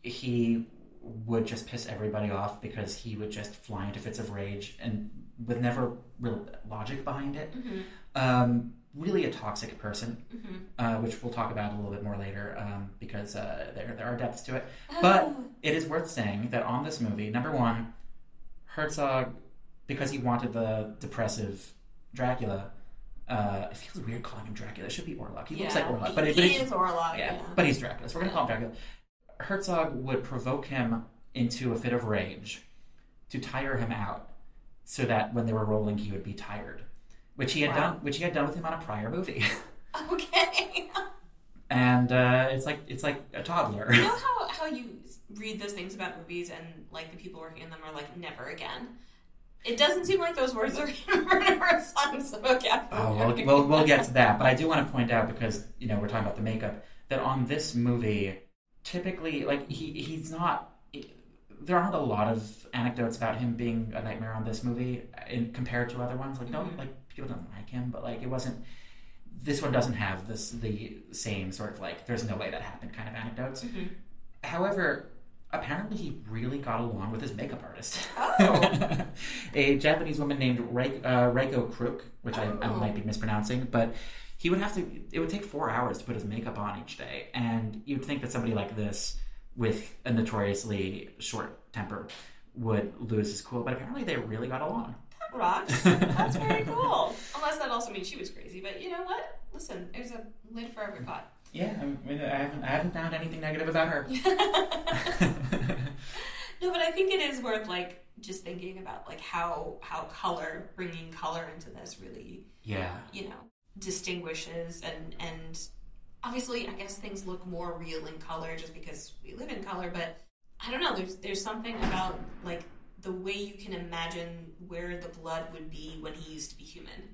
he would just piss everybody off because he would just fly into fits of rage and with never real logic behind it. Mm-hmm. Really a toxic person, which we'll talk about a little bit more later because there are depths to it. But it is worth saying that on this movie, number one, Herzog, because he wanted the depressive Dracula, it feels weird calling him Dracula. It should be Orlok. He looks like Orlok. But he is Orlok. Yeah, but he's Dracula, so we're going to call him Dracula. Herzog would provoke him into a fit of rage to tire him out so that when they were rolling, he would be tired. Which he had done with him on a prior movie. Okay. And it's like a toddler. You know how you read those things about movies and like the people working in them are like never again. It doesn't seem like those words are in Werner Herzog's vocabulary. Oh, we'll get to that. But I do want to point out, because you know we're talking about the makeup, that on this movie, typically like he's not. There aren't a lot of anecdotes about him being a nightmare on this movie compared to other ones. Like people don't like him, but like it wasn't. This one doesn't have the same sort of like there's no way that happened kind of anecdotes. Mm-hmm. However, apparently he really got along with his makeup artist. Oh. A Japanese woman named Reiko Kruk, which I might be mispronouncing, but it would take 4 hours to put his makeup on each day. And you'd think that somebody like this, with a notoriously short temper, would lose his cool, but apparently they really got along. That rocks. That's very cool. Unless that also means she was crazy, but you know what? Listen, there's a lid for every pot. Yeah, I haven't found anything negative about her. No, but I think it is worth like just thinking about like how bringing color into this really, distinguishes and obviously I guess things look more real in color just because we live in color, but I don't know. There's something about like the way you can imagine where the blood would be when he used to be human.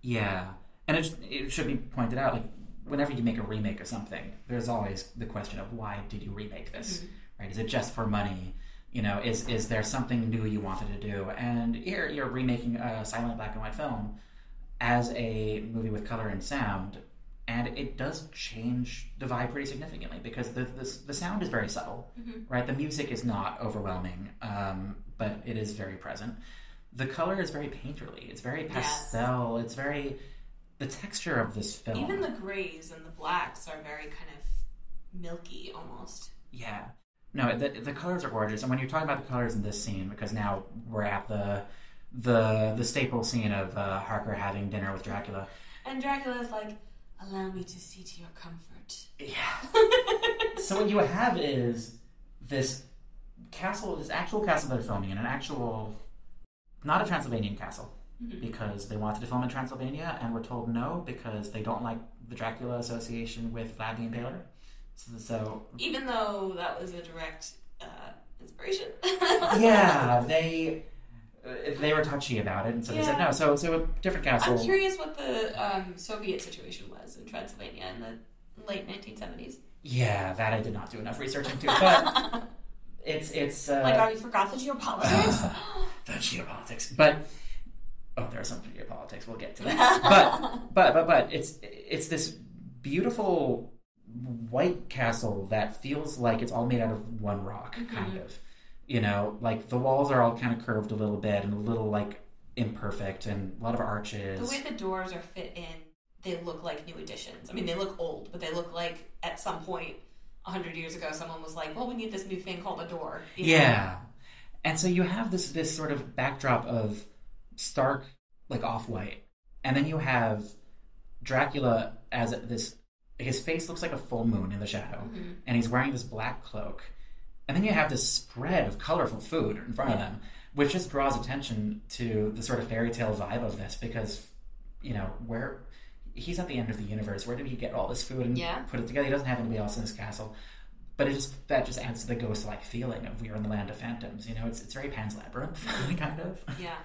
Yeah, and it should be pointed out, like, whenever you make a remake of something, there's always the question of why did you remake this, right? Is it just for money? Is there something new you wanted to do? And here you're remaking a silent black and white film as a movie with color and sound, and it does change the vibe pretty significantly because the sound is very subtle, right? The music is not overwhelming, but it is very present. The color is very painterly. It's very pastel. Yes. It's very... The texture of this film... Even the grays and the blacks are very kind of milky, almost. Yeah. No, the colors are gorgeous. And when you're talking about the colors in this scene, because now we're at the staple scene of Harker having dinner with Dracula. And Dracula's like, allow me to see to your comfort. Yeah. So what you have is this castle, this actual castle they're filming in, an actual... Not a Transylvanian castle. Because they wanted to film in Transylvania and were told no because they don't like the Dracula association with Vlad the Impaler. So even though that was a direct inspiration. Yeah, they were touchy about it, and so they said no. So a different castle. I'm curious what the Soviet situation was in Transylvania in the late 1970s. Yeah, that I did not do enough research into, but it's my God, you forgot the geopolitics. The geopolitics, but. Oh, there are some geopolitics. We'll get to that. But it's this beautiful white castle that feels like it's all made out of one rock, kind of. Like the walls are all kind of curved a little bit and a little like imperfect and a lot of arches. The way the doors are fit in, they look like new additions. I mean, they look old, but they look like at some point 100 years ago, someone was like, well, we need this new thing called a door. Yeah. And so you have this sort of backdrop of stark, like off-white, and then you have Dracula as this. His face looks like a full moon in the shadow, and he's wearing this black cloak, and then you have this spread of colorful food in front of them, which just draws attention to the sort of fairy tale vibe of this because where he's at the end of the universe. Where did he get all this food and put it together? He doesn't have anybody else in his castle. But that just adds to the ghost-like feeling of we're in the land of phantoms. It's very Pan's Labyrinth, kind of. Yeah.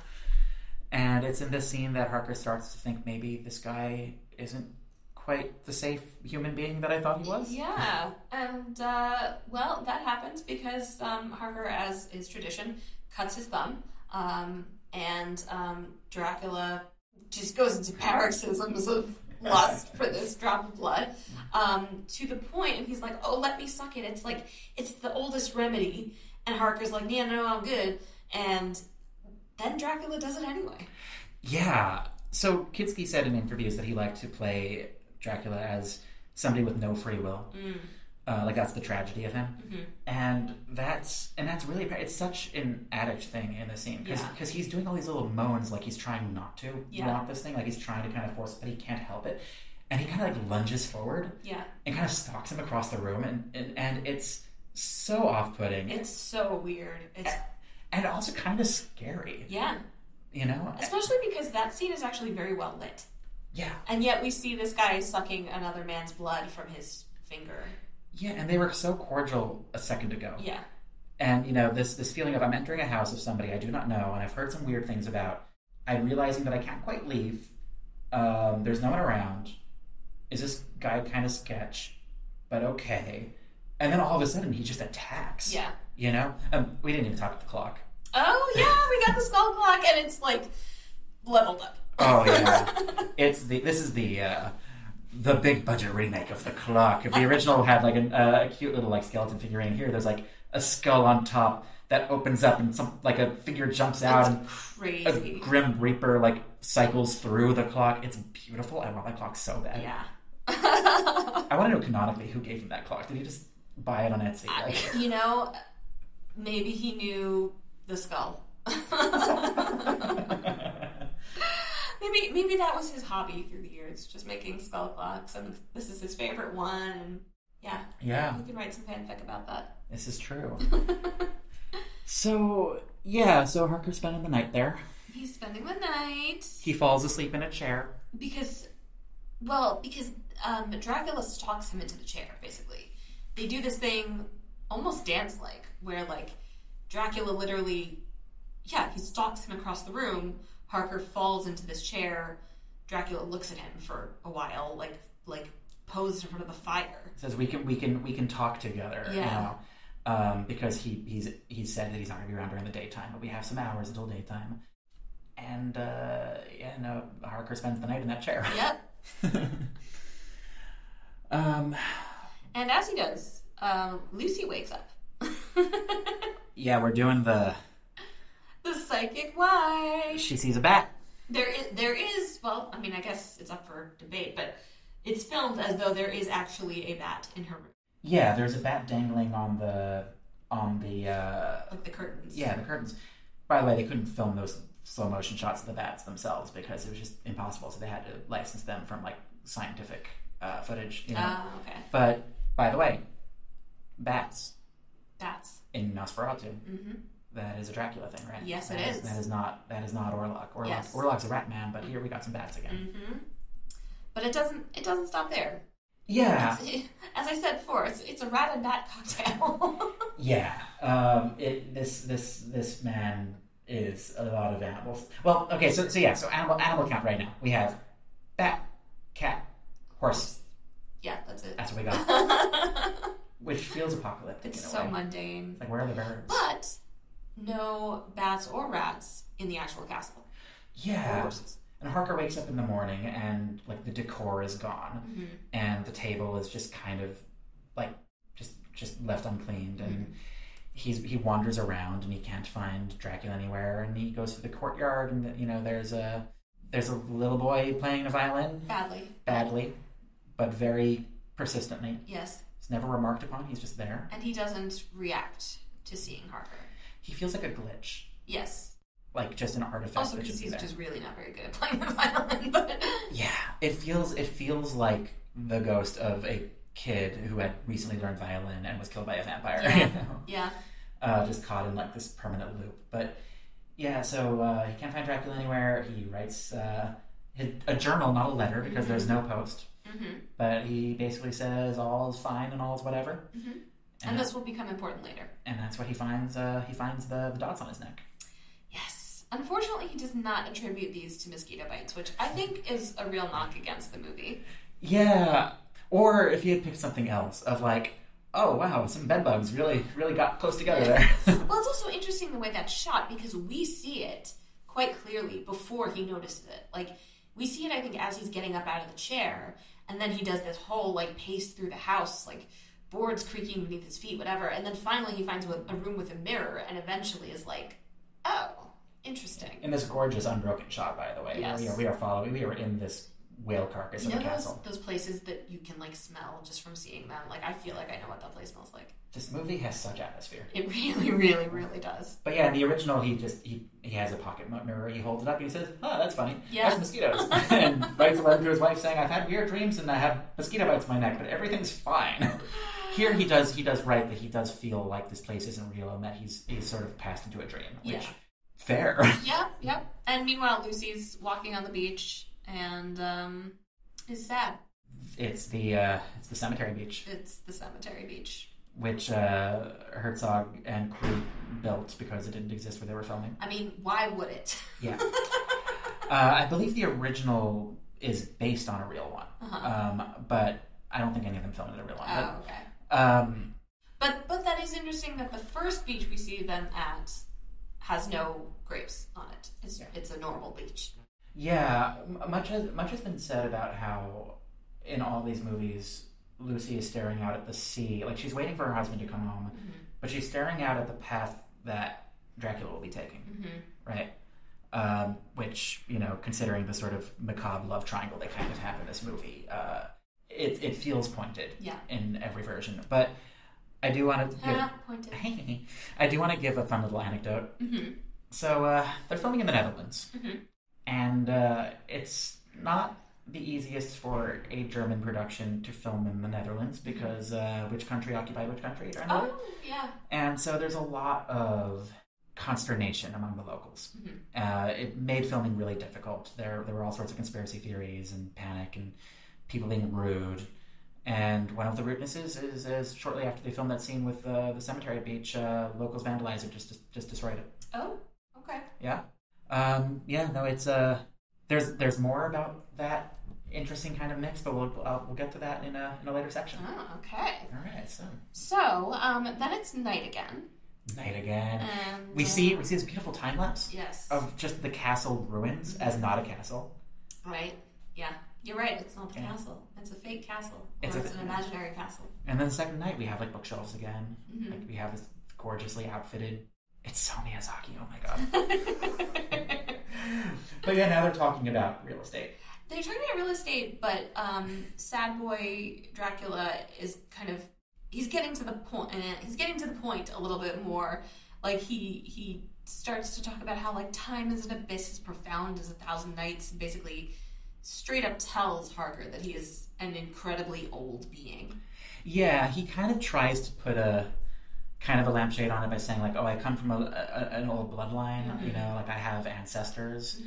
And it's in this scene that Harker starts to think maybe this guy isn't quite the safe human being that I thought he was. Yeah. And, that happens because Harker, as is tradition, cuts his thumb. And Dracula just goes into paroxysms of lust for this drop of blood, to the point, and he's like, oh, let me suck it. It's like, it's the oldest remedy. And Harker's like, yeah, no, I'm good. And then Dracula does it anyway. Yeah. So Kinski said in interviews that he liked to play Dracula as somebody with no free will. Like that's the tragedy of him. And that's really, it's such an addict thing in the scene because he's doing all these little moans like he's trying not to want this thing, like he's trying to kind of force it, but he can't help it. And he kind of like lunges forward and kind of stalks him across the room, and it's so off-putting. It's so weird. And also kind of scary. Yeah. Especially because that scene is actually very well lit. Yeah. And yet we see this guy sucking another man's blood from his finger. Yeah, and they were so cordial a second ago. Yeah. And, this feeling of I'm entering a house of somebody I do not know and I've heard some weird things about. I'm realizing that I can't quite leave. There's no one around. Is this guy kind of sketch? But okay. And then all of a sudden he just attacks. Yeah. We didn't even talk about the clock. Oh, yeah, we got the skull clock, and it's, like, leveled up. Oh, yeah. This is the big budget remake of the clock. If the original had, like, a cute little, like, skeleton figurine here, there's, like, a skull on top that opens up and some like a figure jumps out and crazy. A Grim Reaper like cycles through the clock. It's beautiful. I want that clock so bad. Yeah. I want to know canonically who gave him that clock. Did he just buy it on Etsy? You know, maybe he knew the skull. Maybe that was his hobby through the years, just making skull clocks, and this is his favorite one. And yeah, we can write some fanfic about that. This is true. So Harker's spending the night there. He's spending the night. He falls asleep in a chair because Dracula stalks him into the chair. Basically, they do this thing almost dance-like, where like Dracula literally, he stalks him across the room. Harker falls into this chair. Dracula looks at him for a while, like posed in front of the fire. Says we can talk together. Yeah. Because he said that he's not going to be around during the daytime, but we have some hours until daytime. And Harker spends the night in that chair. Yep. And as he does, Lucy wakes up. Yeah, we're doing the psychic wife. She sees a bat. There is. Well, I mean, I guess it's up for debate, but it's filmed as though there is actually a bat in her room. Yeah, there's a bat dangling on the like the curtains. Yeah, the curtains. By the way, they couldn't film those slow motion shots of the bats themselves because it was just impossible. So they had to license them from like scientific footage. You know? Okay. But by the way, bats in Nosferatu. Mm-hmm. That is a Dracula thing, right? Yes, it is. That is not Orlok. Yes. Orlok's a rat man, but here we got some bats again. Mm-hmm. But it doesn't stop there. Yeah. As I said before, it's a rat and bat cocktail. Yeah. This man is a lot of animals. Well, okay, so animal count right now. We have bat, cat, horse. Yeah, that's it. That's what we got. Which feels apocalyptic. It's in a so way. mundane. Like, where are the birds? But no bats or rats in the actual castle. Yeah. Or horses. And Harker wakes up in the morning and like the decor is gone, mm-hmm. and the table is just kind of like just left uncleaned, and he wanders around and he can't find Dracula anywhere, and he goes to the courtyard and there's a little boy playing a violin badly, but very persistently. Yes. It's never remarked upon. He's just there, and he doesn't react to seeing Harker. He feels like a glitch. Yes. Like just an artifact. Also because he's just really not very good at playing the violin. But yeah, it feels like the ghost of a kid who had recently learned violin and was killed by a vampire. Yeah. Yeah. Just caught in like this permanent loop. But yeah, so he can't find Dracula anywhere. He writes a journal, not a letter, because there's no post. Mm-hmm. But he basically says all's fine and all's whatever. Mm-hmm. And this will become important later. And that's what he finds. He finds the dots on his neck. Yes. Unfortunately, he does not attribute these to mosquito bites, which I think is a real knock against the movie. Yeah. Or if he had picked something else of like, oh wow, some bed bugs really got close together there. Well, it's also interesting the way that's shot because we see it quite clearly before he notices it. Like, we see it, I think, as he's getting up out of the chair, and then he does this whole like pace through the house, like boards creaking beneath his feet, whatever, and then finally he finds a room with a mirror, and eventually is like, oh, interesting. In this gorgeous unbroken shot, by the way. Yes. We are in this whale carcass in the castle. Those places that you can like smell just from seeing them. Like, I feel like I know what that place smells like. This movie has such atmosphere. It really, really, really does. But yeah, in the original, he has a pocket mirror. He holds it up and he says, "Oh, that's funny. Yeah. That's mosquitoes." And writes a letter to his wife saying, "I've had weird dreams and I have mosquito bites in my neck, but everything's fine." Here he does write that he does feel like this place isn't real and that he's sort of passed into a dream. Which, fair. Yeah. And meanwhile, Lucy's walking on the beach and is sad. It's the cemetery beach. It's the cemetery beach. Which Herzog and crew built because it didn't exist where they were filming. I mean, why would it? Yeah. I believe the original is based on a real one. Uh-huh. But I don't think any of them filmed in a real one. Oh, okay. But that is interesting that the first beach we see them at has no graves on it. It's a normal beach. Yeah. Much has been said about how in all these movies Lucy is staring out at the sea. Like, she's waiting for her husband to come home, but she's staring out at the path that Dracula will be taking, right? Which, considering the sort of macabre love triangle they kind of have in this movie, it feels pointed in every version. But I do want to give a fun little anecdote. So they're filming in the Netherlands, and it's not the easiest for a German production to film in the Netherlands because which country occupied which country? Oh, yeah. And so there's a lot of consternation among the locals. It made filming really difficult. There were all sorts of conspiracy theories and panic and people being rude. And one of the rudenesses is shortly after they filmed that scene with the cemetery beach, locals vandalized it, just destroyed it. Oh, okay. Yeah. It's there's more about that interesting kind of mix, but we'll get to that in a later section. Oh, okay. All right. So then it's night again. And we see this beautiful time lapse. Yes. Of just the castle ruins as not a castle. Right. Yeah. You're right. It's not the castle. It's a fake castle. It's an imaginary castle. And then the second night we have bookshelves again. Like we have this gorgeously outfitted. It's so Miyazaki. Oh my god. But now they're talking about real estate. They're talking about real estate, but sadboi Dracula is kind of he's getting to the point. He's getting to the point a little bit more. Like he starts to talk about how time is an abyss as profound as 1,000 nights. And basically, straight up tells Harker that he is an incredibly old being. Yeah, he kind of tries to put a kind of a lampshade on it by saying I come from an old bloodline. I have ancestors.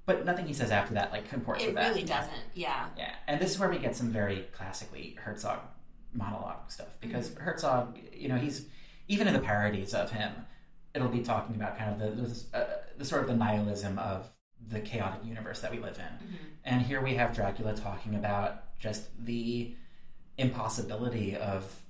But nothing he says after that comports with that. It really doesn't. Yeah. Yeah, and this is where we get some very classically Herzog monologue stuff because Herzog, he's even in the parodies of him, it'll be talking about kind of the sort of the nihilism of the chaotic universe that we live in. And here we have Dracula talking about just the impossibility of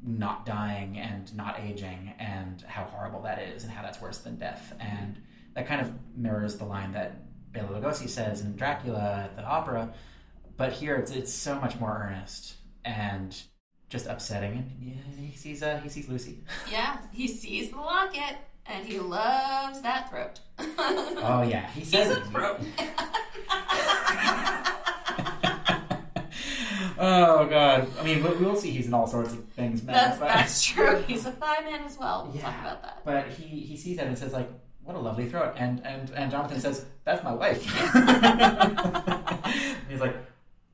not dying and not aging and how horrible that is and how that's worse than death. And that kind of mirrors the line that Bela Lugosi says in Dracula at the opera, but here it's so much more earnest and just upsetting. And he sees Lucy. Yeah, he sees the locket and he loves that throat. Oh yeah, he says he's a throat. Oh god, I mean we'll see he's in all sorts of things. That's true. He's a thigh man as well. We'll talk about that. But he sees that and says what a lovely throat, and Jonathan says that's my wife. He's like,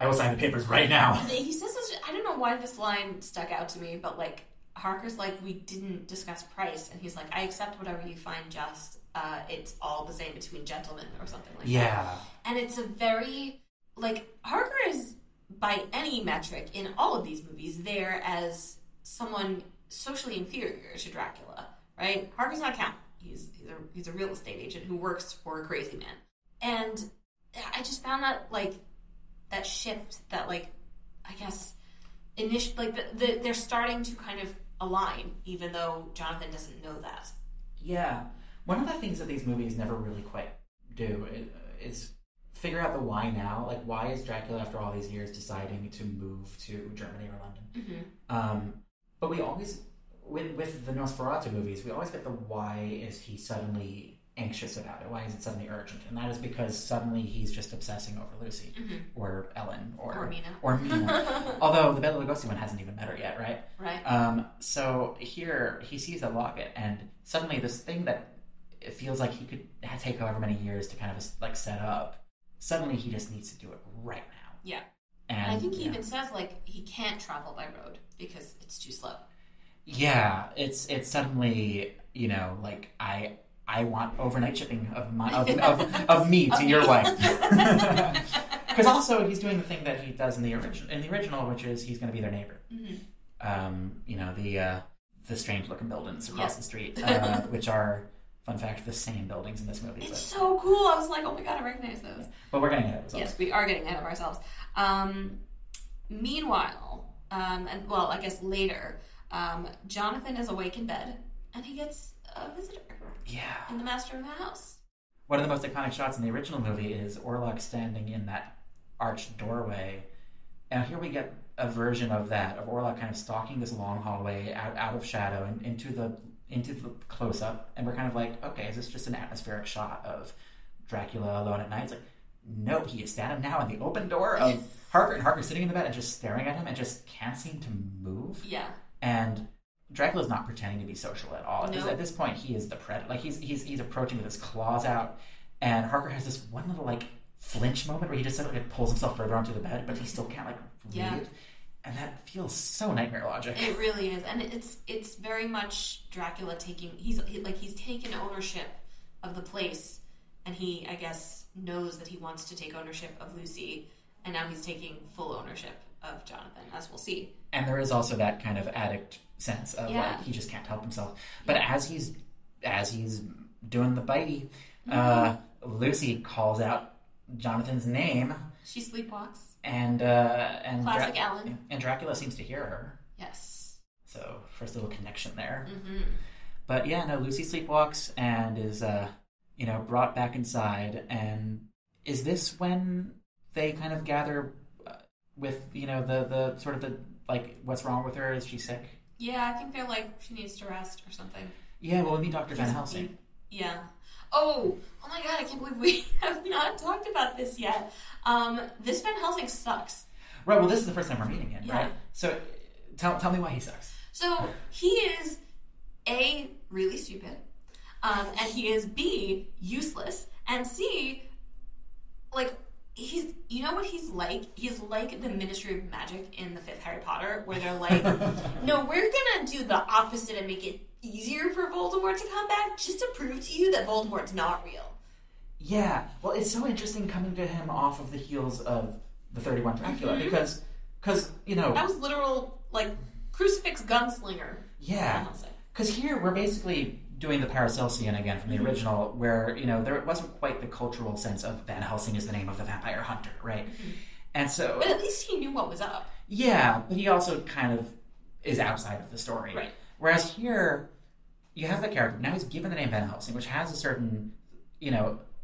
I will sign the papers right now. He says this, I don't know why this line stuck out to me, but Harker's we didn't discuss price, and he's like, I accept whatever you find just. It's all the same between gentlemen or something like that. Yeah. And it's a very Harker is by any metric in all of these movies there as someone socially inferior to Dracula, right? Harker's not count. He's a real estate agent who works for a crazy man. And I just found that that shift that I guess initially they're starting to kind of align even though Jonathan doesn't know that. Yeah. One of the things that these movies never really quite do is figure out the why now. Why is Dracula after all these years deciding to move to Germany or London? But we always with the Nosferatu movies, we always get the why is he suddenly anxious about it? Why is it suddenly urgent? And that is because suddenly he's just obsessing over Lucy or Ellen or Mina. Although the Bela Lugosi one hasn't even met her yet, right? Right. So here he sees a locket, and suddenly this thing that it feels like he could take however many years to kind of set up. Suddenly he just needs to do it right now. Yeah. And I think he even says he can't travel by road because it's too slow. Yeah, it's suddenly I want overnight shipping of me to your wife. Because also he's doing the thing that he does in the original, which is he's going to be their neighbor. The strange looking buildings across the street, which are, fun fact, the same buildings in this movie. It's so cool. I was like, oh my god, I recognize those. But we're getting ahead of ourselves. Yes, we are getting ahead of ourselves. Meanwhile, I guess later, Jonathan is awake in bed, and he gets a visitor. Yeah. And the master of the house. One of the most iconic shots in the original movie is Orlok standing in that arched doorway. And here we get a version of that, of Orlok kind of stalking this long hallway out of shadow and into the close-up, and we're kind of like, okay, is this just an atmospheric shot of Dracula alone at night? It's like, no, he is standing now in the open door of Harker, and Harker's sitting in the bed and just staring at him and just can't seem to move. Yeah. And Dracula's not pretending to be social at all. No. At this point, he is the predator. Like, he's approaching with his claws out, and Harker has this one little, like, flinch moment where he just sort of like, pulls himself further onto the bed, but he still can't, like, leave. Yeah. And that feels so nightmare logic. It really is. And it's very much Dracula he's taken ownership of the place, and he, I guess, knows that he wants to take ownership of Lucy, and now he's taking full ownership of Jonathan, as we'll see. And there is also that kind of addict sense of like he just can't help himself. But as he's doing the bitey, Lucy calls out Jonathan's name. She sleepwalks. And classic Ellen. And Dracula seems to hear her. Yes. So first little connection there. Mm-hmm. But yeah, no, Lucy sleepwalks and is brought back inside. And is this when they kind of gather with the sort of the like what's wrong with her? Is she sick? Yeah, I think they're like she needs to rest or something. Yeah, well, we meet Dr. Van Helsing. Yeah. Oh my God! I can't believe we have not talked about this yet. This Van Helsing sucks. Right. Well, this is the first time we're meeting him, yeah. right? So, tell me why he sucks. So he is A, really stupid, and he is B, useless, and C, like he's what he's like? He's like the Ministry of Magic in the 5th Harry Potter, where they're like, no, we're gonna do the opposite and make it easier for Voldemort to come back just to prove to you that Voldemort's not real. Yeah, well, it's so interesting coming to him off of the heels of the 31 Dracula, because that was literal, like, crucifix gunslinger. Yeah, because here we're basically doing the Paracelsian again from the original, where, there wasn't quite the cultural sense of Van Helsing is the name of the vampire hunter, right? Mm-hmm. And so... But at least he knew what was up. Yeah, but he also kind of is outside of the story. Right. Whereas here, you have the character, now he's given the name Van Helsing, which has a certain,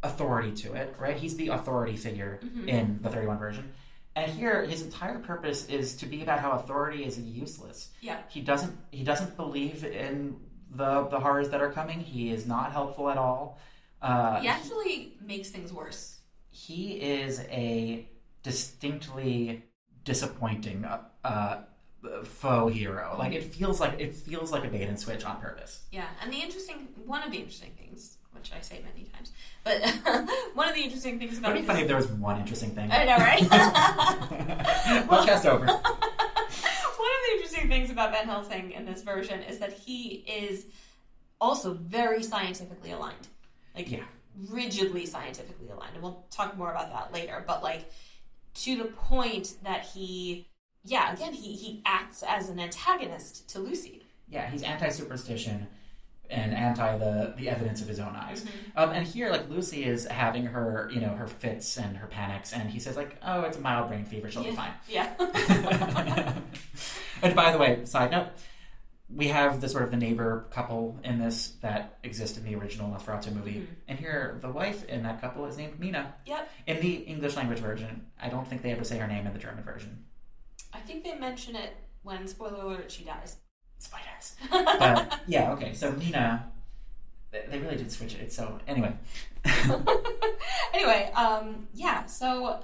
authority to it, right? He's the authority figure in the 31 version. And here, his entire purpose is to be about how authority is useless. Yeah. He doesn't believe in the horrors that are coming. He is not helpful at all. He actually makes things worse. He is a distinctly disappointing faux hero. Like it feels like a bait and switch on purpose. Yeah, and one of the interesting things, which I say many times, but one of the interesting things about it would be funny if there was one interesting thing. I know, right? Podcast over. One of the interesting things about Van Helsing in this version is that he is also very scientifically aligned. Rigidly scientifically aligned. And we'll talk more about that later. But, to the point that he acts as an antagonist to Lucy. Yeah, he's anti-superstition and anti the evidence of his own eyes. And here, Lucy is having her, her fits and her panics, and he says, oh, it's a mild brain fever, she'll be fine. Yeah. And by the way, side note, we have the neighbor couple in this that exist in the original Nosferatu movie. And here, the wife in that couple is named Mina. Yep. In the English language version, I don't think they ever say her name in the German version. I think they mention it when, spoiler alert, she dies. Spiders. But, yeah, okay, so Mina, they really did switch it, so, anyway. So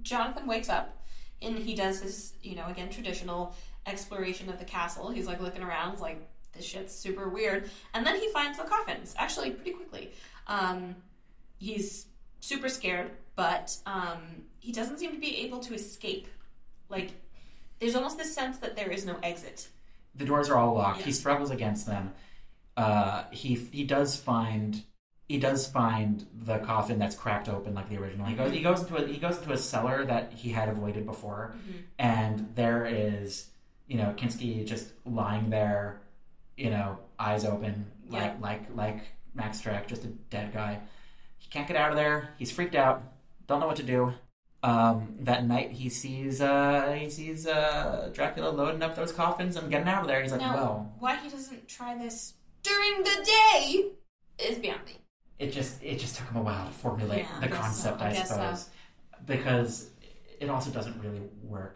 Jonathan wakes up, and he does his, again, traditional exploration of the castle. He's looking around, this shit's super weird. And then he finds the coffins, actually pretty quickly. He's super scared, but he doesn't seem to be able to escape. There's almost this sense that there is no exit. The doors are all locked. Yeah. He struggles against them. He does find the coffin that's cracked open like the original. He goes into a cellar that he had avoided before, and there is Kinski just lying there, eyes open, like Max Strack, just a dead guy. He can't get out of there. He's freaked out. Don't know what to do. That night he sees Dracula loading up those coffins and getting out of there. He's like, why he doesn't try this during the day is beyond me. It just took him a while to formulate the concept, I suppose, because it also doesn't really work.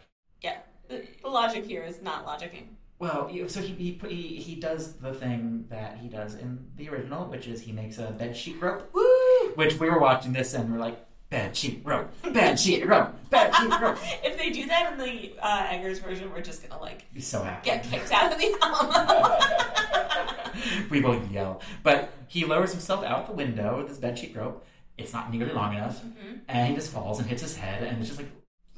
The logic here is not logicking. Well, so he does the thing that he does in the original, which is he makes a bed sheet rope. Woo! Which we were watching this and we're like, bed sheet rope, bed sheet rope, bed sheet rope. If they do that in the Eggers version, we're just gonna like be so happy. Get kicked out of the album. We will yell. But he lowers himself out the window with his bed sheet rope. It's not nearly long enough, and he just falls and hits his head, and it's just like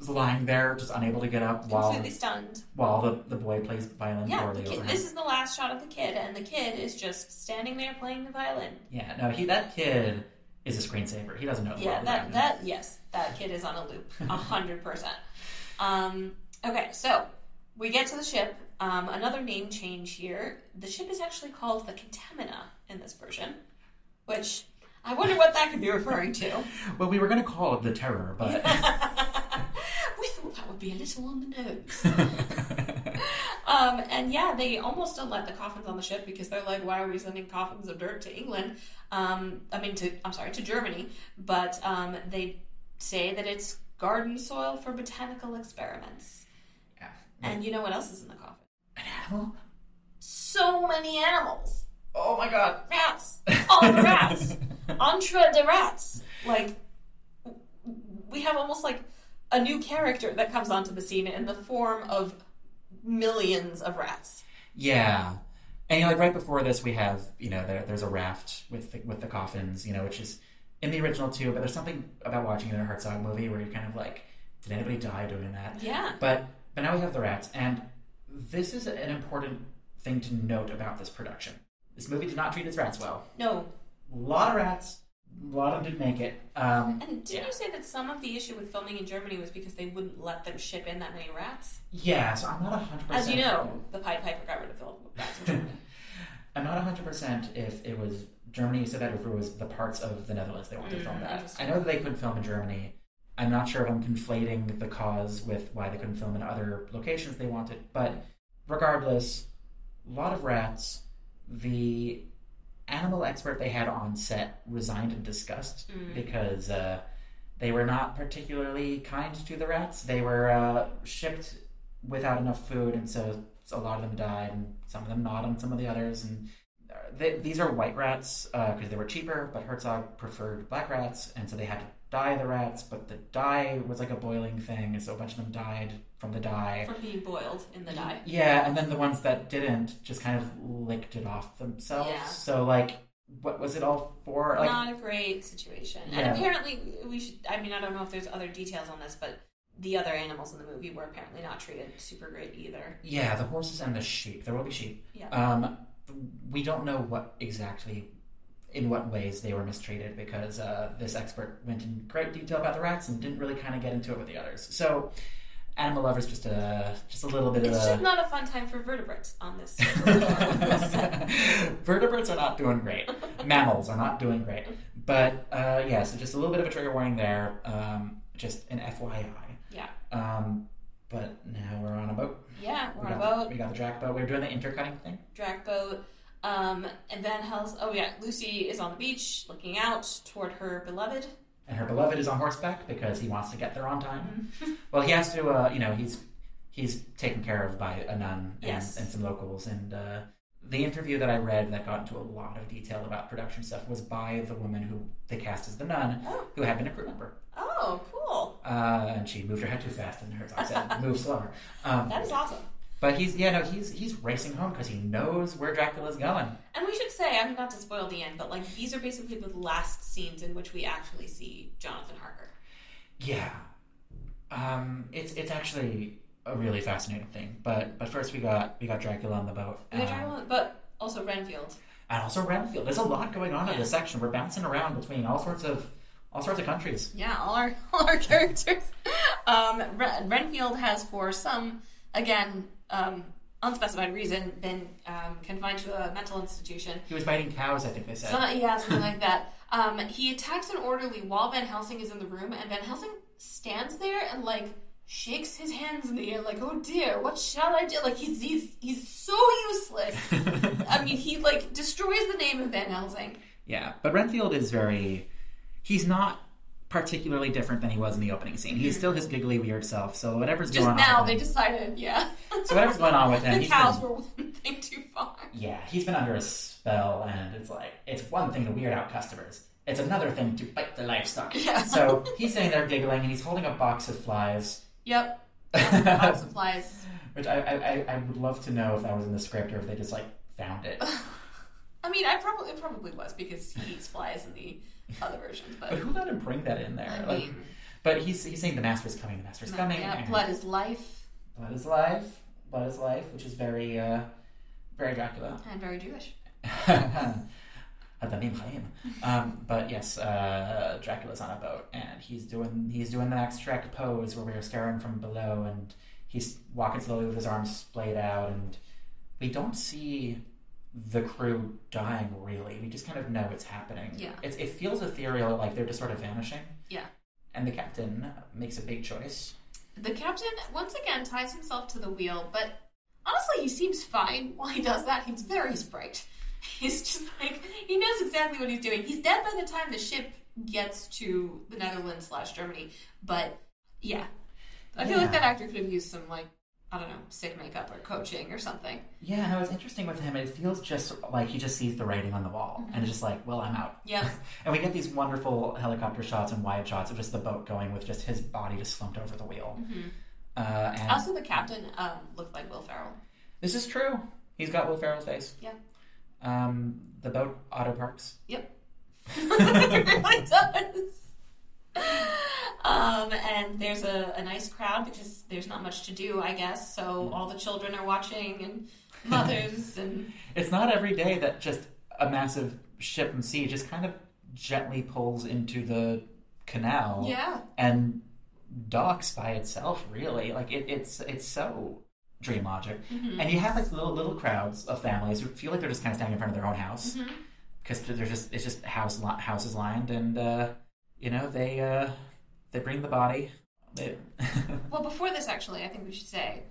lying there, just unable to get up completely stunned while the boy plays violin. Yeah, this is the last shot of the kid, and the kid is just standing there playing the violin. Yeah, no, that kid is a screensaver. He doesn't know the world around him. Yes, that kid is on a loop, 100%. Okay, so we get to the ship. Another name change here. The ship is actually called the Contamina in this version, which I wonder what that could be referring to. Well, we were going to call it the Terror, but we thought that would be a little on the nose. And yeah, they almost don't let the coffins on the ship because they're like, why are we sending coffins of dirt to England? To Germany. But they say that it's garden soil for botanical experiments. Yeah. And you know what else is in the coffin? An animal? So many animals. Oh my god. Rats. All the rats. Entre de rats. Like, we have almost like a new character that comes onto the scene in the form of millions of rats. Yeah. And like right before this we have, there's a raft with the coffins, which is in the original too, but there's something about watching it in a Herzog movie where you're kind of like, did anybody die doing that? Yeah. But now we have the rats, and this is an important thing to note about this production. This movie did not treat its rats well. No. A lot of rats. A lot of them didn't make it. And didn't you say that some of the issue with filming in Germany was because they wouldn't let them ship in that many rats? Yeah, so I'm not 100%. As you know, the Pied Piper got rid of the rats in Germany. I'm not 100% if it was Germany who said that or if it was the parts of the Netherlands they wanted to film that. I know that they couldn't film in Germany. I'm not sure if I'm conflating the cause with why they couldn't film in other locations they wanted. But regardless, a lot of rats. The animal expert they had on set resigned in disgust because they were not particularly kind to the rats. They were shipped without enough food, and so a lot of them died, and some of them gnawed on some of the others. And these are white rats because they were cheaper, but Herzog preferred black rats, and so they had to dye the rats, but the dye was like a boiling thing, and so a bunch of them died from the dye. From being boiled in the dye. Yeah, and then the ones that didn't just kind of licked it off themselves. Yeah. So, like, what was it all for? Like, not a great situation. Yeah. And apparently, I don't know if there's other details on this, but the other animals in the movie were apparently not treated super great either. Yeah, the horses and the sheep. There will be sheep. Yeah. We don't know in what ways they were mistreated because this expert went in great detail about the rats and didn't really kind of get into it with the others. So, animal lovers, just a little bit it's of It's just not a fun time for vertebrates on this. Vertebrates are not doing great. Mammals are not doing great. But, so just a little bit of a trigger warning there. Just an FYI. Yeah. But now we're on a boat. Yeah, we're on a boat. We got the drac boat. We were doing the intercutting thing. Drac boat. And Van Helsing... Oh, yeah. Lucy is on the beach looking out toward her beloved. And her beloved is on horseback because he wants to get there on time. Mm-hmm. Well, he has to, he's taken care of by a nun and some locals. And the interview that I read that got into a lot of detail about production stuff was by the woman who they cast as the nun, who had been a crew member. Oh, cool. And she moved her head too fast, and Herzog said, move slower. That is awesome. But he's racing home because he knows where Dracula's going. And we should say, not to spoil the end, but like these are basically the last scenes in which we actually see Jonathan Harker. Yeah. It's actually a really fascinating thing. But first we got Dracula on the boat. But also Renfield. And also Renfield. There's a lot going on in this section. We're bouncing around between all sorts of countries. Yeah, all our characters. Renfield has, for some, again, unspecified reason, been confined to a mental institution. He was biting cows, I think they said. Something like that. He attacks an orderly while Van Helsing is in the room, and Van Helsing stands there and shakes his hands in the air like, oh dear, what shall I do? Like, he's so useless. He destroys the name of Van Helsing. Yeah, but Renfield is he's not particularly different than he was in the opening scene. He's still his giggly, weird self, so whatever's going on. Just now, they decided, yeah. So whatever's going on with him, the cows were one thing too far. Yeah, he's been under a spell, and it's like, it's one thing to weird out customers. It's another thing to bite the livestock. Yeah. So he's sitting there giggling, and he's holding a box of flies. Yep. Box of flies. Which I would love to know if that was in the script or if they just, like, found it. I mean, it probably was, because he eats flies in the other version. But who let him bring that in there? I mean, but he's saying the master's coming, the master's coming. Yeah, blood is life. Blood is life. Blood is life, which is very, very Dracula. And very Jewish. But yes, Dracula's on a boat, and he's doing the next Shrek pose where we're staring from below, and he's walking slowly with his arms splayed out, and we don't see the crew dying really. We just kind of know it's happening. Yeah. It feels ethereal, like they're just sort of vanishing. Yeah. And the captain makes a big choice. The captain, once again, ties himself to the wheel, but honestly, he seems fine while he does that. He's very sprite. He's just like, he knows exactly what he's doing. He's dead by the time the ship gets to the Netherlands/Germany, but yeah. I feel like that actor could have used some, like, I don't know, sick makeup or coaching or something. Yeah, no, it's interesting with him. It feels just like he just sees the writing on the wall, and it's just like, well, I'm out. Yeah. And we get these wonderful helicopter shots and wide shots of just the boat going with just his body just slumped over the wheel. Mm-hmm. And also, the captain looked like Will Ferrell. This is true. He's got Will Ferrell's face. Yeah. The boat auto parks. Yep. It really does. And there's a nice crowd because there's not much to do, I guess. So all the children are watching, and mothers, and it's not every day that just a massive ship and sea just kind of gently pulls into the canal. Yeah. And docks by itself. Really, like it's so dream logic. Mm-hmm. And you have like little crowds of families who feel like they're just kind of standing in front of their own house because it's just houses lined, and they bring the body. Well, before this, actually, I think we should say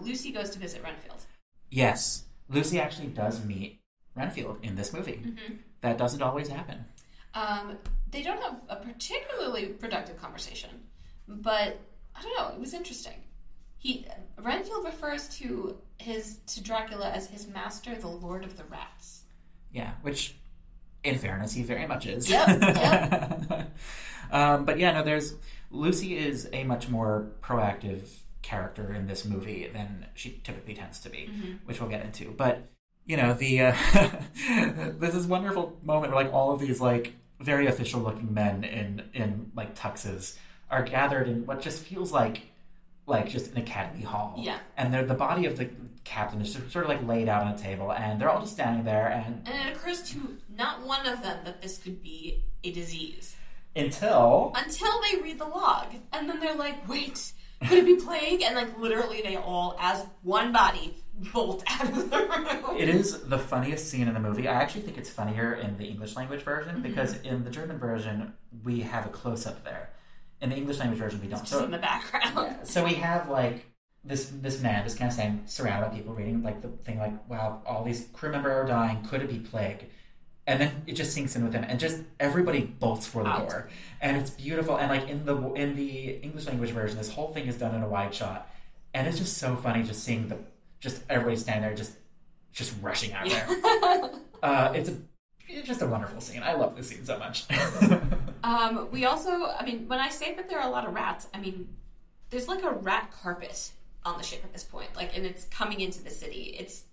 Lucy goes to visit Renfield. Yes, Lucy actually does meet Renfield in this movie. Mm-hmm. That doesn't always happen. They don't have a particularly productive conversation, but I don't know. It was interesting. Renfield refers to Dracula as his master, the Lord of the Rats. Yeah, which, in fairness, he very much is. Yep. But yeah, no, Lucy is a much more proactive character in this movie than she typically tends to be, which we'll get into. But, there's this wonderful moment where, like, all of these, like, very official-looking men in like, tuxes are gathered in what just feels like just an academy hall. Yeah. And the body of the captain is just sort of like laid out on a table, and they're all just standing there, and it occurs to not one of them that this could be a disease. Until they read the log. And then they're like, wait, could it be plague? And like literally they all, as one body, bolt out of the room. It is the funniest scene in the movie. I actually think it's funnier in the English language version, because in the German version we have a close-up there. In the English language version, we don't. It's just in the background. Yeah, so we have, like, this man just kind of saying, surrounded by people reading, like, the thing, like, wow, all these crew members are dying. Could it be plague? And then it just sinks in with him, and just everybody bolts for the door. And it's beautiful. And, like, in the English language version, this whole thing is done in a wide shot. And it's just so funny just seeing just everybody standing there just rushing out there. It's just a wonderful scene. I love this scene so much. We also, when I say that there are a lot of rats, there's like a rat carpet on the ship at this point, like, and it's coming into the city. It's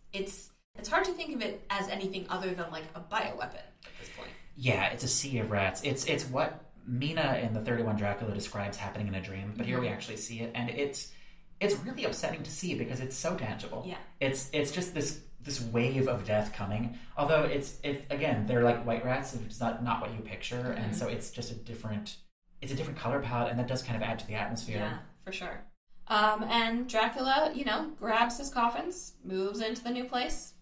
hard to think of it as anything other than like a bioweapon at this point. Yeah, it's a sea of rats. It's what Mina in the 31 Dracula describes happening in a dream, but here we actually see it, and it's really upsetting to see because it's so tangible. Yeah, it's just this wave of death coming. Although it's again, they're like white rats, and it's not what you picture, and so it's just a different color palette, and that does kind of add to the atmosphere. Yeah, for sure. And Dracula, grabs his coffins, moves into the new place.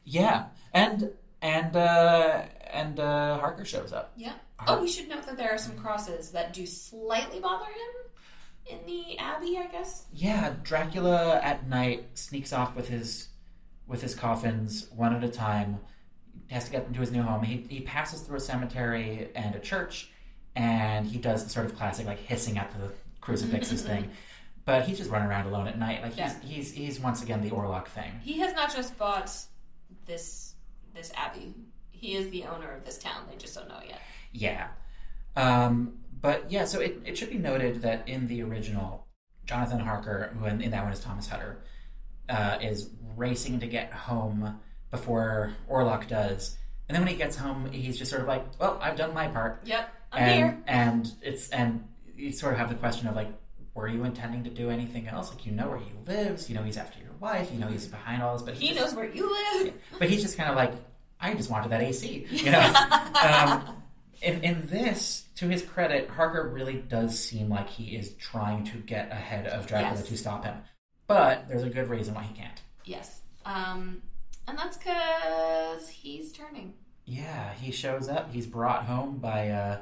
Yeah, and Harker shows up. Yeah. We should note that there are some crosses that do slightly bother him in the abbey, I guess. Yeah, Dracula at night sneaks off with his coffins one at a time. He has to get into his new home. He passes through a cemetery and a church, and he does the sort of classic, like, hissing at the crucifixes thing. But he's just running around alone at night. Like, Yeah. he's once again the Orlok thing. He has not just bought this abbey. He is the owner of this town. They just don't know it yet. Yeah. But yeah, so it should be noted that in the original, Jonathan Harker, who in that one is Thomas Hutter, is racing to get home before Orlok does. And then when he gets home, he's just sort of like, well, I've done my part. Yep, I'm here. And you sort of have the question of like, were you intending to do anything else? Like, you know where he lives, you know he's after your wife, you know he's behind all this, but he knows where you live. Yeah, but he's just kind of like, I just wanted that AC, you know? In this, to his credit, Harker really does seem like he is trying to get ahead of Dracula to stop him. But there's a good reason why he can't. Yes. And that's because he's turning. Yeah, he shows up. He's brought home by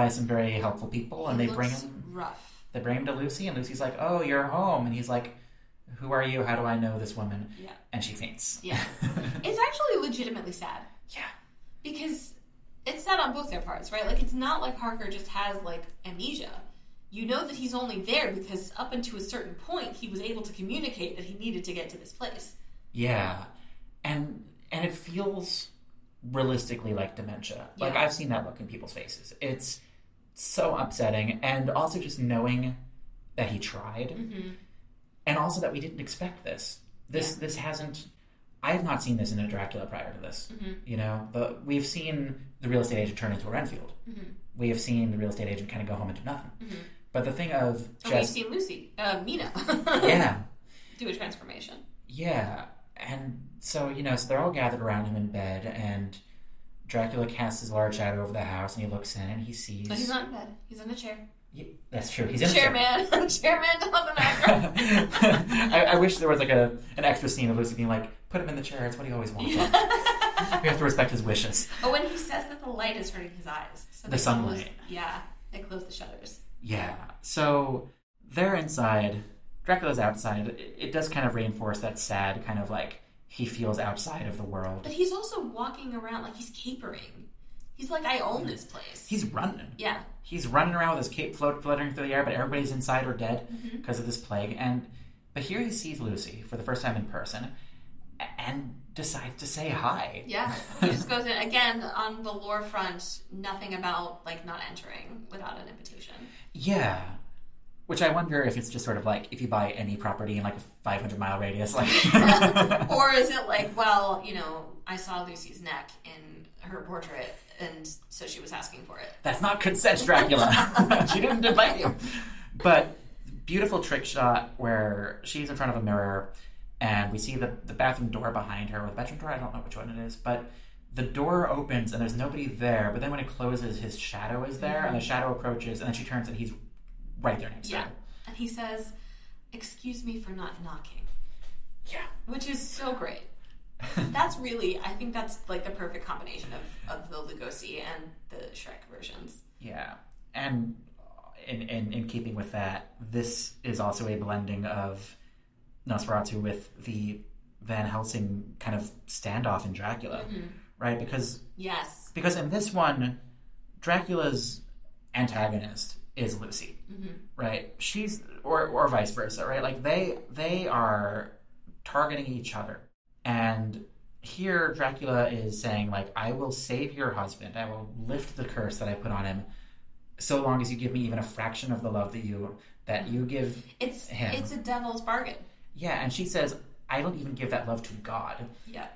some very helpful people, and they bring him rough. They bring him to Lucy, and Lucy's like, "Oh, you're home," and he's like, "Who are you? How do I know this woman?" Yeah, and she faints. Yeah, it's actually legitimately sad. Yeah, because it's sad on both their parts, right? Like, it's not like Harker just has like amnesia. You know that he's only there because up until a certain point, he was able to communicate that he needed to get to this place. Yeah, and it feels realistically like dementia. Yeah. Like, I've seen that look in people's faces. It's so upsetting, and also just knowing that he tried, and also that we didn't expect this. This hasn't. I have not seen this in a Dracula prior to this. You know, we've seen the real estate agent turn into a Renfield. We have seen the real estate agent kind of go home into nothing. But the thing of we've seen Mina, do a transformation. Yeah, and so so they're all gathered around him in bed, and Dracula casts his large shadow over the house, and he looks in, and he sees... No, he's not in bed. He's in a chair. Yeah, that's true. He's in a chair. Chairman doesn't matter. I wish there was like an extra scene of Lucy being like, put him in the chair. It's what he always wants. We have to respect his wishes. Oh, when he says that the light is hurting his eyes. So the sunlight. They close the shutters. Yeah. So they're inside. Dracula's outside. It does kind of reinforce that sad kind of like... He feels outside of the world. But he's also walking around like he's capering. He's like, I own this place. He's running. Yeah. He's running around with his cape fluttering through the air, but everybody's inside or dead because of this plague. But here he sees Lucy for the first time in person and decides to say hi. Yeah. He just goes in. Again, on the lore front, nothing about like not entering without an invitation. Yeah. Which I wonder if it's just sort of like, if you buy any property in like a 500-mile radius, like... Or is it like, well, I saw Lucy's neck in her portrait, and so she was asking for it. That's not consent, Dracula. She didn't invite you. But beautiful trick shot where she's in front of a mirror, and we see the bathroom door behind her, or the bedroom door, I don't know which one it is, but the door opens, and there's nobody there, but then when it closes, his shadow is there, and the shadow approaches, and then she turns, and he's right there next to her. And he says, "Excuse me for not knocking." Yeah. Which is so great. That's really, I think that's like the perfect combination of the Lugosi and the Schick versions. Yeah. And in keeping with that, this is also a blending of Nosferatu with the Van Helsing kind of standoff in Dracula. Right? Because in this one, Dracula's antagonist is Lucy, right? She's or vice versa, right? Like they are targeting each other, and here Dracula is saying like, I will save your husband, I will lift the curse that I put on him, so long as you give me even a fraction of the love that you give him. It's a devil's bargain. Yeah, and she says, I don't even give that love to God. Yeah,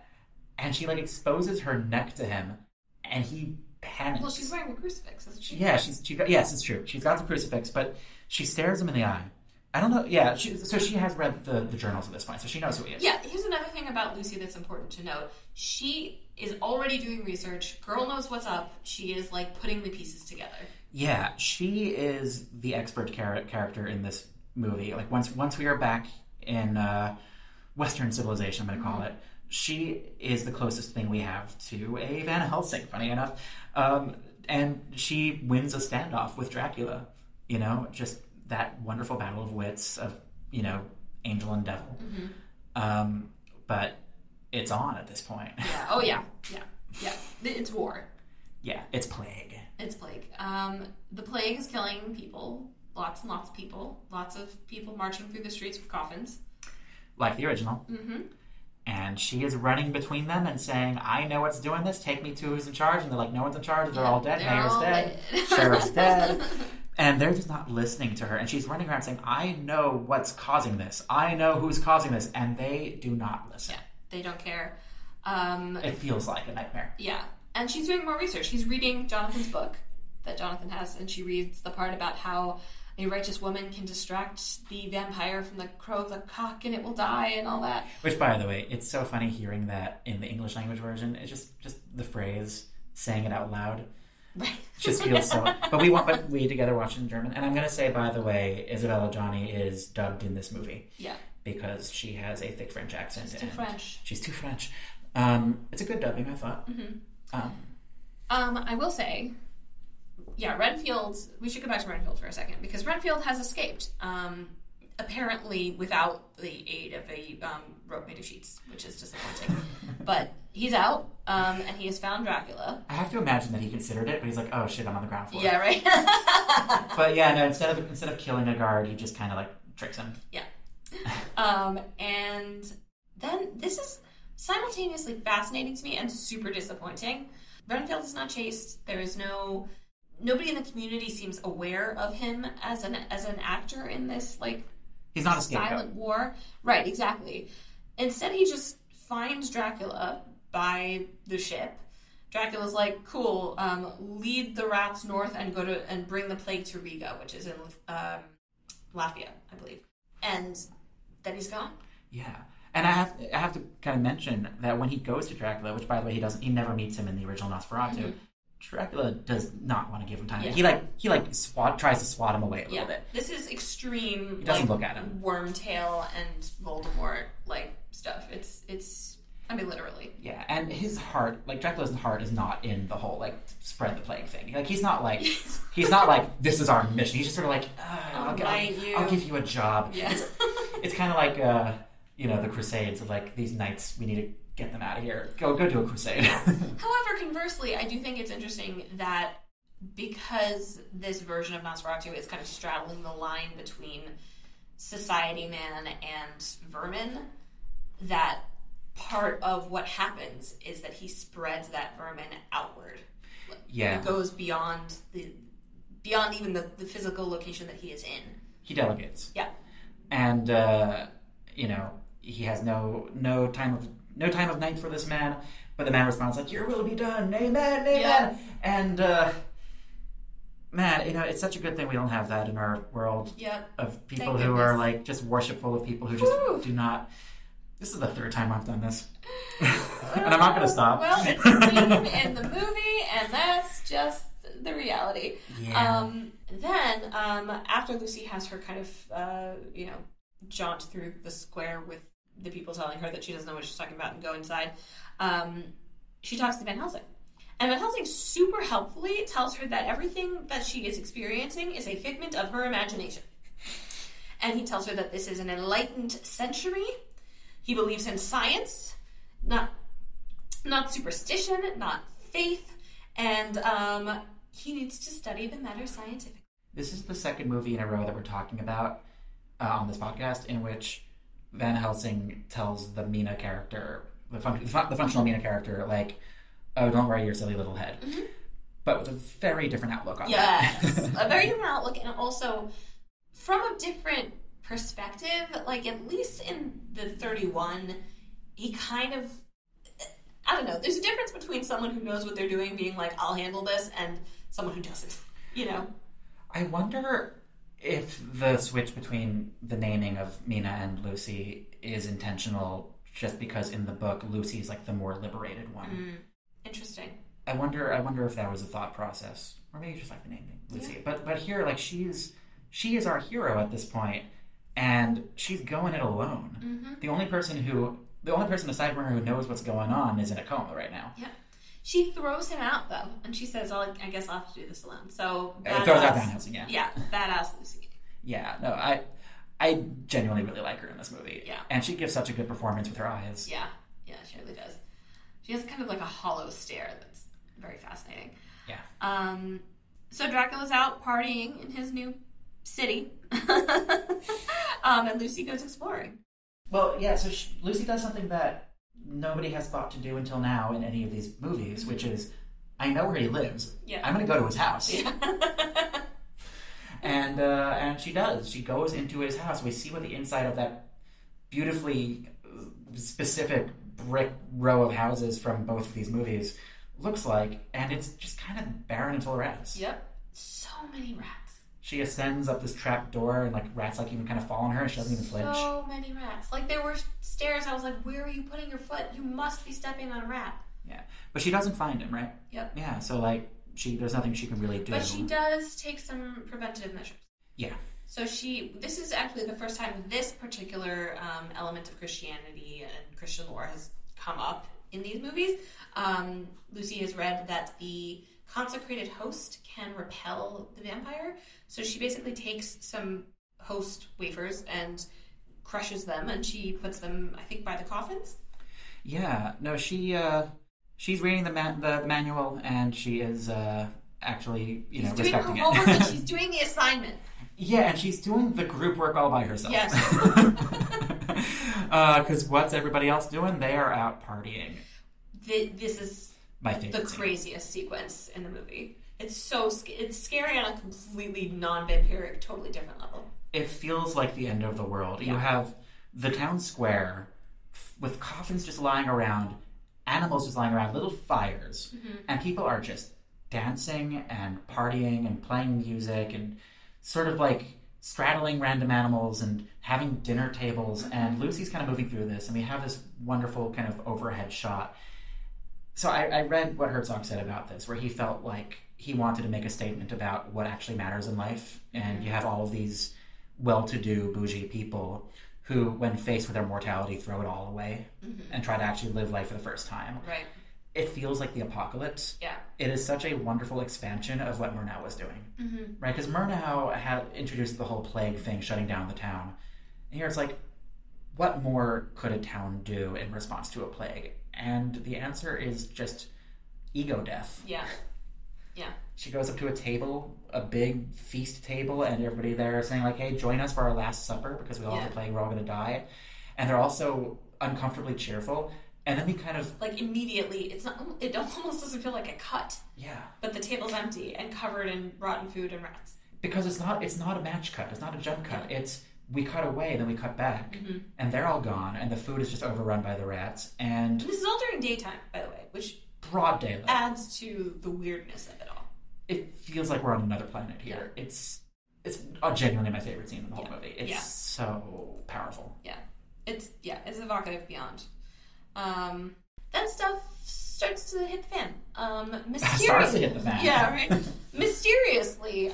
and she like exposes her neck to him, and he panics. Well, she's wearing a crucifix, isn't she? Yeah, yes, it's true. She's got the crucifix, but she stares him in the eye. I don't know. Yeah, so she has read the journals at this point, so she knows who he is. Yeah, here's another thing about Lucy that's important to note. She is already doing research. Girl knows what's up. She is, like, putting the pieces together. Yeah, she is the expert character in this movie. Like, once we are back in Western civilization, I'm going to call it, she is the closest thing we have to a Van Helsing, funny enough. And she wins a standoff with Dracula. Just that wonderful battle of wits of, angel and devil. But it's on at this point. Yeah. Oh, yeah. Yeah. It's war. Yeah, it's plague. The plague is killing people. lots and lots of people. Lots of people marching through the streets with coffins. Like the original. Mm-hmm. And she is running between them and saying, I know what's doing this. Take me to who's in charge. And they're like, no one's in charge. They're all dead. Mayor's dead. Sheriff's dead. And they're just not listening to her. And she's running around saying, I know what's causing this. I know who's causing this. And they do not listen. Yeah, they don't care. It feels like a nightmare. Yeah. And she's doing more research. She's reading Jonathan's book that Jonathan has. And she reads the part about how a righteous woman can distract the vampire from the crow of the cock and it will die and all that. Which, by the way, it's so funny hearing that in the English language version. It's just the phrase, saying it out loud. Right. Just feels so... But we together watched it in German. And I'm going to say, by the way, Isabella Johnny is dubbed in this movie. Yeah. Because she has a thick French accent. She's too French. She's too French. It's a good dubbing, I thought. Mm-hmm. I will say... Yeah, Renfield, we should go back to Renfield for a second, because Renfield has escaped, apparently without the aid of a rope made of sheets, which is disappointing. But he's out, and he has found Dracula. I have to imagine that he considered it, but he's like, oh shit, I'm on the ground floor. Yeah, right? But yeah, no, instead of killing a guard, he just kind of like tricks him. Yeah. And then this is simultaneously fascinating to me and super disappointing. Renfield is not chased. There is nobody in the community seems aware of him as an actor in this, like, he's not a scapegoat. Silent war. Right, exactly. Instead, he just finds Dracula by the ship. Dracula's like, cool, lead the rats north and go to and bring the plague to Riga, which is in Latvia, I believe. And then he's gone. Yeah. And I have to kind of mention that when he goes to Dracula, which by the way he never meets him in the original Nosferatu. Mm-hmm. Dracula does not want to give him time. Yeah. He tries to swat him away a little bit. This is extreme. He doesn't look at him. Wormtail and Voldemort stuff. It's I mean literally. Yeah, and his heart, Dracula's heart, is not in the whole spread the plague thing. He's not like this is our mission. He's just sort of like I'll give you a job. Yeah. It's kind of like the Crusades of these knights, we need to get them out of here. Go do a crusade. However, conversely, I do think it's interesting that because this version of Nosferatu is kind of straddling the line between society man and vermin, that part of what happens is that he spreads that vermin outward. Yeah. It goes beyond even the physical location that he is in. He delegates. Yeah. And he has no time of night for this man, but the man responds your will be done, amen, amen. Yeah. And man, it's such a good thing we don't have that in our world. Yep. Of people who are just worshipful of people who just do not. This is the third time I've done this, and I'm not going to stop. Well, it's a theme in the movie, and that's just the reality. Yeah. Then after Lucy has her kind of jaunt through the square with the people telling her that she doesn't know what she's talking about and go inside, she talks to Van Helsing. And Van Helsing super helpfully tells her that everything that she is experiencing is a figment of her imagination. And he tells her that this is an enlightened century. He believes in science, not superstition, not faith, and he needs to study the matter scientifically. This is the second movie in a row that we're talking about on this podcast in which Van Helsing tells the Mina character, the functional Mina character, oh, don't worry your silly little head. Mm-hmm. But with a very different outlook on that. Yes, a very different outlook, and also from a different perspective. At least in the 31, he kind of, I don't know, there's a difference between someone who knows what they're doing being I'll handle this, and someone who doesn't, I wonder if the switch between the naming of Mina and Lucy is intentional just because in the book Lucy's the more liberated one. Interesting. I wonder if that was a thought process, or maybe just the naming Lucy. Yeah. But here she is our hero at this point, and she's going it alone. Mm-hmm. The only person aside from her who knows what's going on is in a coma right now. Yeah. She throws him out, though, and she says, I guess I'll have to do this alone. So, badass. Throws out Van Helsing, yeah. Yeah, badass Lucy. Yeah, no, I genuinely really like her in this movie. Yeah. And she gives such a good performance with her eyes. Yeah, she really does. She has kind of a hollow stare that's very fascinating. Yeah. So Dracula's out partying in his new city. And Lucy goes exploring. Well, yeah, so Lucy does something that nobody has thought to do until now in any of these movies, which is, I know where he lives. Yeah. I'm going to go to his house. Yeah. And she does. She goes into his house. We see what the inside of that beautifully specific brick row of houses from both of these movies looks like, and it's just kind of barren and full of rats. Yep. So many rats. She ascends up this trap door, and like rats like even kind of fall on her, and she doesn't even flinch. So many rats. Like there were stairs. I was like, where are you putting your foot? You must be stepping on a rat. Yeah, but she doesn't find him, right? Yep. Yeah, so like there's nothing she can really do. But she does take some preventative measures. Yeah. So this is actually the first time this particular element of Christianity and Christian lore has come up in these movies. Lucy has read that the consecrated host can repel the vampire. So she basically takes some host wafers and crushes them, and she puts them, I think, by the coffins. Yeah. No, she's reading the manual, and she is actually, respecting doing her homework it. and she's doing the assignment. Yeah, and she's doing the group work all by herself. Yes. Because what's everybody else doing? They are out partying. This is my favorite the craziest sequence in the movie. It's it's scary on a completely non-vampiric, totally different level. It feels like the end of the world. Yeah. You have the town square with coffins just lying around, animals just lying around, little fires, and people are just dancing and partying and playing music and sort of like straddling random animals and having dinner tables, and Lucy's kind of moving through this, and we have this wonderful kind of overhead shot. So I read what Herzog said about this, where he felt like he wanted to make a statement about what actually matters in life, and you have all of these well-to-do, bougie people who, when faced with their mortality, throw it all away and try to actually live life for the first time. Right. It feels like the apocalypse. Yeah. It is such a wonderful expansion of what Murnau was doing. Right? Because Murnau had introduced the whole plague thing, shutting down the town. And here it's like, what more could a town do in response to a plague? And the answer is just ego death. Yeah. Yeah. She goes up to a table, a big feast table, and everybody there is saying like, hey, join us for our last supper because we all have the plague, we're all going to die. And they're also uncomfortably cheerful. And then we kind of... Like, immediately, it almost doesn't feel like a cut. Yeah. But the table's empty and covered in rotten food and rats. Because it's not a match cut. It's not a jump cut. Yeah. It's, we cut away, then we cut back. And they're all gone, and the food is just overrun by the rats. And this is all during daytime, by the way, which... Broad daylight. Adds to the weirdness of it all. It feels like we're on another planet here. Yeah. It's genuinely my favorite scene in the whole movie. It's so powerful. Yeah. It's evocative beyond. Then stuff starts to hit the fan. Starts to hit the fan. Yeah, right. Mysteriously,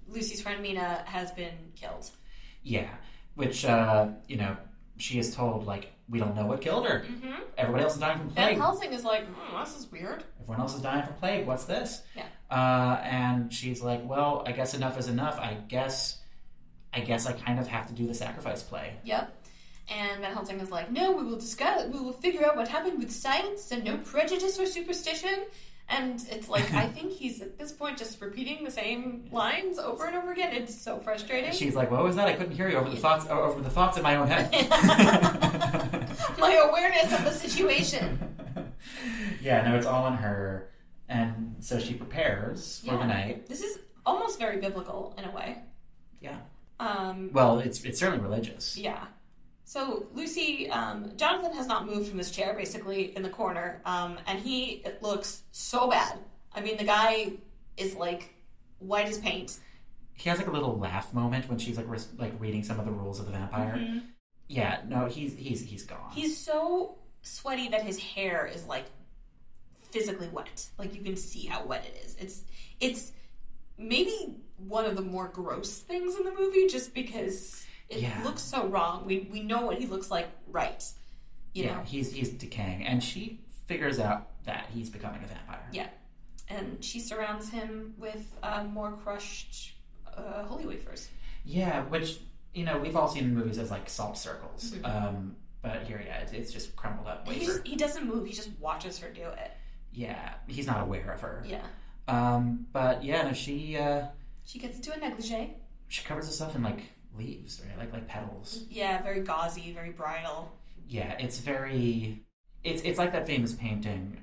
Lucy's friend Mina has been killed. Yeah, which, she is told, like, we don't know what killed her. Everybody else is dying from plague. And Helsing is like, this is weird. Everyone else is dying from plague. What's this? Yeah. And she's like, well, I guess enough is enough. I guess I kind of have to do the sacrifice play. Yep. And Van Helsing is like, no, we will figure out what happened with science and no prejudice or superstition. And it's like, I think he's at this point just repeating the same lines over and over again. It's so frustrating. She's like, what was that? I couldn't hear you over the thoughts in my own head. My awareness of the situation. Yeah, no, it's all on her. And so she prepares for the night. This is almost very biblical in a way. Yeah. Well, it's certainly religious. Yeah. So Lucy, Jonathan has not moved from his chair, basically, in the corner, and it looks so bad. I mean, the guy is, like, white as paint. He has, like, a little laugh moment when she's, like reading some of the rules of the vampire. Yeah, no, he's gone. He's so sweaty that his hair is, like, physically wet. Like, you can see how wet it is. It's maybe one of the more gross things in the movie, just because... It looks so wrong. We know what he looks like, right? You know? He's decaying, and she figures out that he's becoming a vampire. Yeah, and she surrounds him with more crushed holy wafers. Yeah, which we've all seen in movies as like salt circles, but here, it's just crumbled up wafer. He doesn't move. He just watches her do it. Yeah, he's not aware of her. Yeah. But yeah, no, she gets into a negligee. she covers herself in like leaves, right? Like petals. Yeah, very gauzy, very bridal. Yeah, it's very. It's like that famous painting,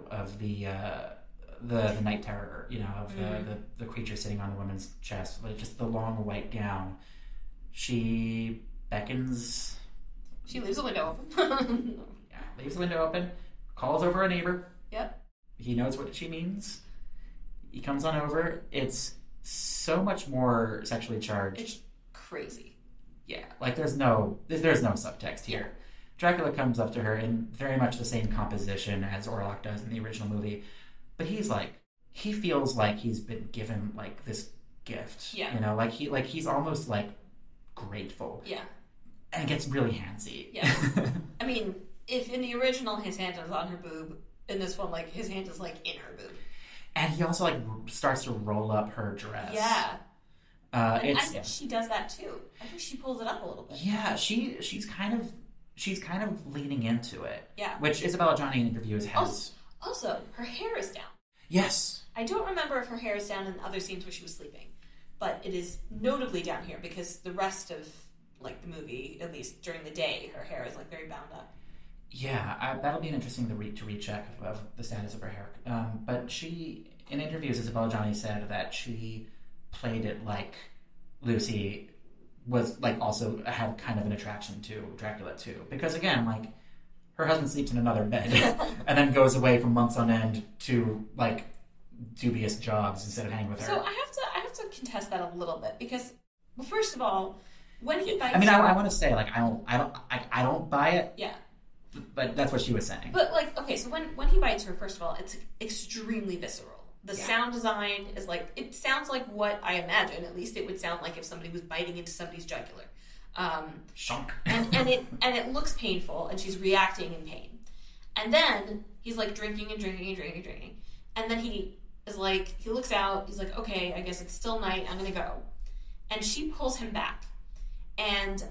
of the night terror, of the creature sitting on the woman's chest, like just the long white gown. She beckons. She leaves the window open. Yeah, leaves the window open. Calls over a neighbor. Yep. He knows what she means. He comes on over. It's so much more sexually charged. It's crazy. Yeah, like there's no subtext here. Dracula comes up to her in very much the same composition as Orlok does in the original movie, but he feels like he's been given like this gift. Yeah. He's almost like grateful. Yeah. And gets really handsy. Yeah. I mean, if in the original his hand is on her boob, in this one, like, his hand is, like, in her boob. And he also, like, starts to roll up her dress. Yeah. I think she does that, too. I think she pulls it up a little bit. Yeah, she's kind of leaning into it. Yeah. Which Isabella Johnny in interviews has... Also, her hair is down. Yes. I don't remember if her hair is down in other scenes where she was sleeping. But it is notably down here, because the rest of, like, the movie, at least during the day, her hair is, like, very bound up. Yeah, that'll be an interesting to recheck of the status of her hair. But she, in interviews, Isabella Johnny said that she played it like Lucy was, like, also had kind of an attraction to Dracula, too. Because, again, like, her husband sleeps in another bed and then goes away for months on end to, like, dubious jobs instead of hanging with her. So I have to contest that a little bit, because, well, first of all, when he bites... I mean, I want to say, like, I don't buy it. Yeah. But that's what she was saying. But, like, okay, so when he bites her, first of all, it's extremely visceral. The sound design is, like, it sounds like what I imagine, at least it would sound like if somebody was biting into somebody's jugular. Shunk. and it looks painful, and she's reacting in pain. And then he's, like, drinking. And then he is, like, he looks out, he's like, okay, I guess it's still night, I'm gonna go. And she pulls him back. And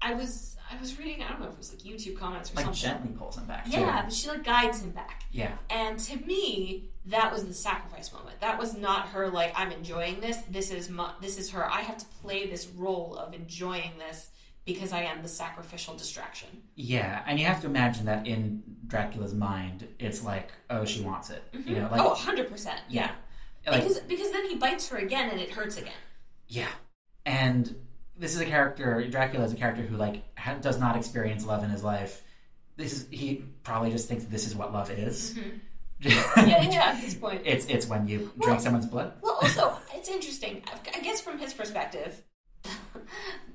I was reading, I don't know if it was like YouTube comments or something. Like gently pulls him back, too. Yeah, but she like guides him back. Yeah. And to me, that was the sacrifice moment. That was not her like, I'm enjoying this. This is her. I have to play this role of enjoying this because I am the sacrificial distraction. Yeah, and you have to imagine that in Dracula's mind, it's like, oh, she wants it. Mm-hmm. You know, like 100%. Yeah. Like, because then he bites her again and it hurts again. Yeah. And this is a character, Dracula is a character who, like, does not experience love in his life. He probably just thinks this is what love is. Mm-hmm. yeah, at this point. It's when you drink someone's blood. Well, also, it's interesting. I guess from his perspective,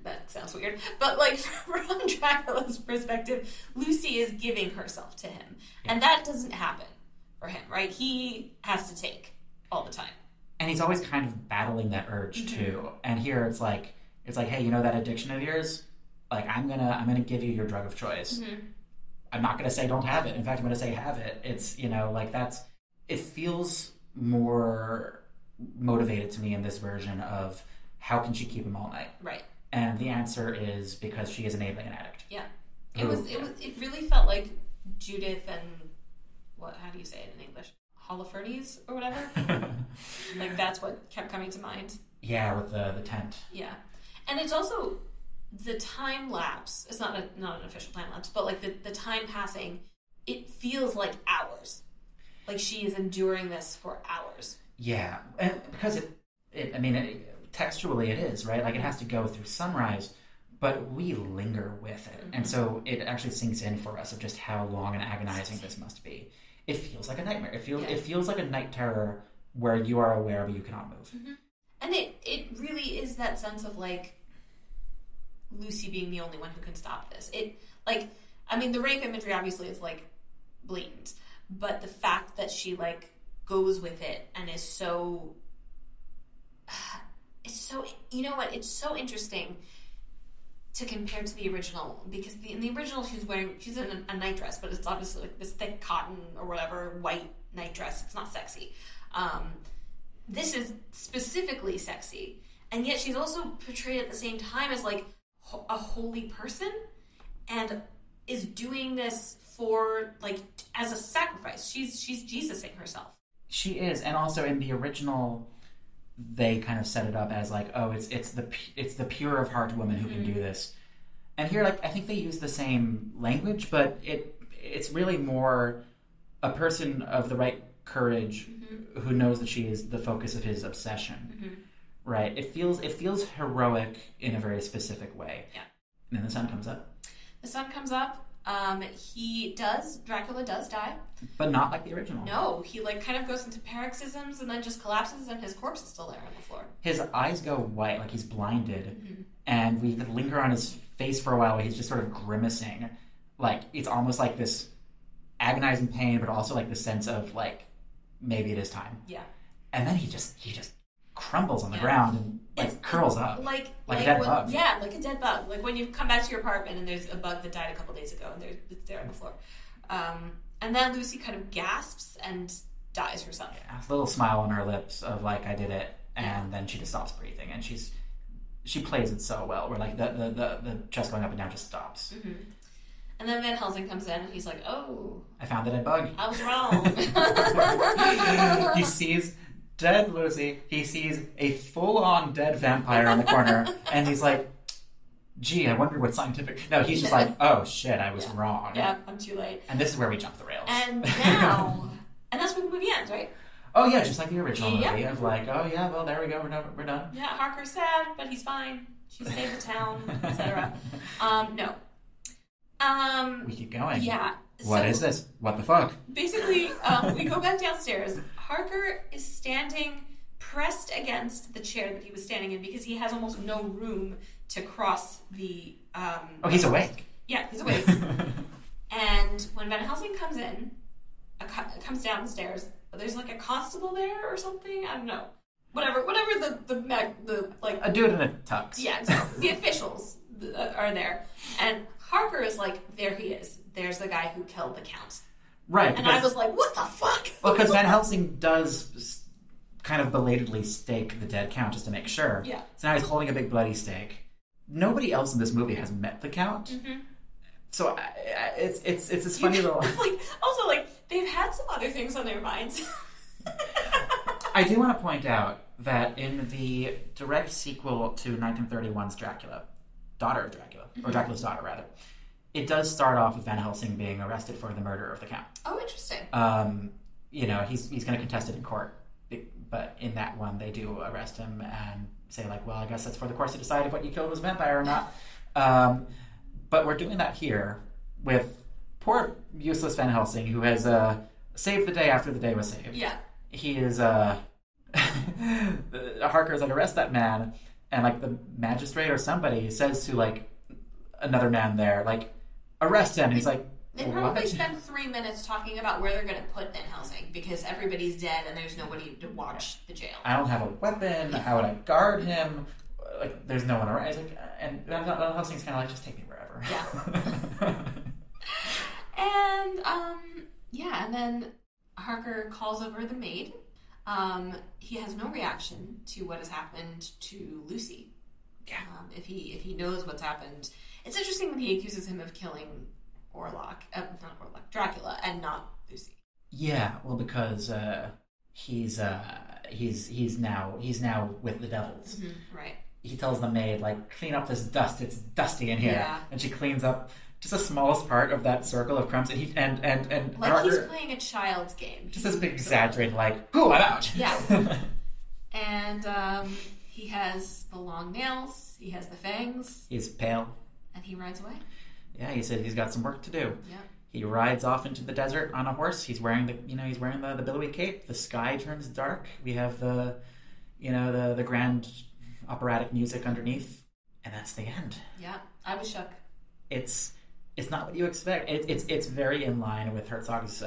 that sounds weird, but, like, from Dracula's perspective, Lucy is giving herself to him. Yeah. And that doesn't happen for him, right? He has to take all the time. And he's always kind of battling that urge, too. And here it's like, hey, you know that addiction of yours? Like, I'm gonna give you your drug of choice. Mm-hmm. I'm not gonna say don't have it. In fact, I'm gonna say have it. It's, you know, like it feels more motivated to me in this version of how can she keep him all night? Right. And the answer is because she is enabling an addict. Yeah. It really felt like Judith and how do you say it in English? Holofernes or whatever? Like, that's what kept coming to mind. Yeah, with the tent. Yeah. And it's also the time lapse. It's not an official time lapse, but like the time passing, it feels like hours. Like she is enduring this for hours. Yeah, and because textually it is, right? Like it has to go through sunrise, but we linger with it. Mm-hmm. And so it actually sinks in for us of just how long and agonizing this must be. It feels like a nightmare. It feels like a night terror where you are aware but you cannot move. Mm-hmm. And it really is that sense of like Lucy being the only one who can stop this. The rape imagery obviously is like blatant, but the fact that she like goes with it and is so, you know what? It's so interesting to compare to the original because in the original she's in a night dress, but it's obviously like this thick cotton or whatever white night dress. It's not sexy. This is specifically sexy, and yet she's also portrayed at the same time as like a holy person and is doing this for like as a sacrifice. She's Jesusing herself. She is, and also in the original they kind of set it up as like, oh, it's the pure of heart woman who can do this. And here, like, I think they use the same language, but it's really more a person of the right courage who knows that she is the focus of his obsession. Right? It feels heroic in a very specific way. Yeah. And then the sun comes up. The sun comes up. Dracula does die. But not like the original. No, he like kind of goes into paroxysms and then just collapses and his corpse is still there on the floor. His eyes go white, like he's blinded. And we could linger on his face for a while where he's just sort of grimacing. Like, it's almost like this agonizing pain, but also like the sense of like, maybe it is time. Yeah. And then he just crumbles on the ground and like curls up. Like a dead bug. Yeah, like a dead bug. Like when you come back to your apartment and there's a bug that died a couple days ago and it's there on the floor. And then Lucy kind of gasps and dies herself. Yeah, a little smile on her lips of like, I did it. And then she just stops breathing. And she plays it so well where like the chest going up and down just stops. And then Van Helsing comes in and he's like, oh, I found the dead bug. I was wrong. He sees dead Lucy. He sees a full-on dead vampire on the corner. And he's like, gee, I wonder what scientific... No, he's just like, oh, shit, I was wrong. Yeah, I'm too late. And this is where we jump the rails. And now... and that's where the movie ends, right? Oh, yeah, just like the original movie of like, oh, yeah, well, there we go, we're done. Yeah, Harker's sad, but he's fine. She saved the town, etc. No. We keep going. Yeah. What is this? What the fuck? Basically, we go back downstairs. Harker is standing pressed against the chair that he was standing in because he has almost no room to cross the... oh, he's awake. Yeah, he's awake. And when Van Helsing comes in, comes down the stairs, there's like a constable there or something. I don't know. Whatever the like... A dude in a tux. Yeah, so the officials are there. And Harker is like, there he is. There's the guy who killed the Count. Right. And I was like, what the fuck? Well, because Van Helsing does kind of belatedly stake the dead Count just to make sure. Yeah. So now he's holding a big bloody stake. Nobody else in this movie has met the Count. So it's this funny little... like, also, like, they've had some other things on their minds. I do want to point out that in the direct sequel to 1931's Dracula, Daughter of Dracula, or Dracula's Daughter, rather, it does start off with Van Helsing being arrested for the murder of the Count. Oh, interesting. He's going to contest it in court, but in that one they do arrest him and say like, well, I guess that's for the courts to decide if what you killed was a vampire or not. But we're doing that here with poor useless Van Helsing, who has saved the day after the day was saved. Yeah. He is Harker's like, arrest that man, and like the magistrate or somebody says to like another man there, like, arrest him. And he's like, they probably spend 3 minutes talking about where they're going to put Van Helsing because everybody's dead and there's nobody to watch the jail. I don't have a weapon. How would I guard him? Like, there's no one around. He's like, and Van Helsing's kind of like, just take me wherever. Yeah. And then Harker calls over the maid. He has no reaction to what has happened to Lucy. Yeah. If he knows what's happened, it's interesting that he accuses him of killing Dracula, and not Lucy. Yeah, well, because he's now with the devils. Right. He tells the maid, like, clean up this dust. It's dusty in here. Yeah. And she cleans up just the smallest part of that circle of crumbs. And like Harker, he's playing a child's game. Just this big exaggerated, like, "Ooh, I'm out." Yeah. And he has the long nails. He has the fangs. He's pale. And he rides away. Yeah, he said he's got some work to do. Yeah. He rides off into the desert on a horse. He's wearing the billowy cape. The sky turns dark. We have the grand operatic music underneath, and that's the end. Yeah, I was shook. It's not what you expect. It's very in line with Herzog's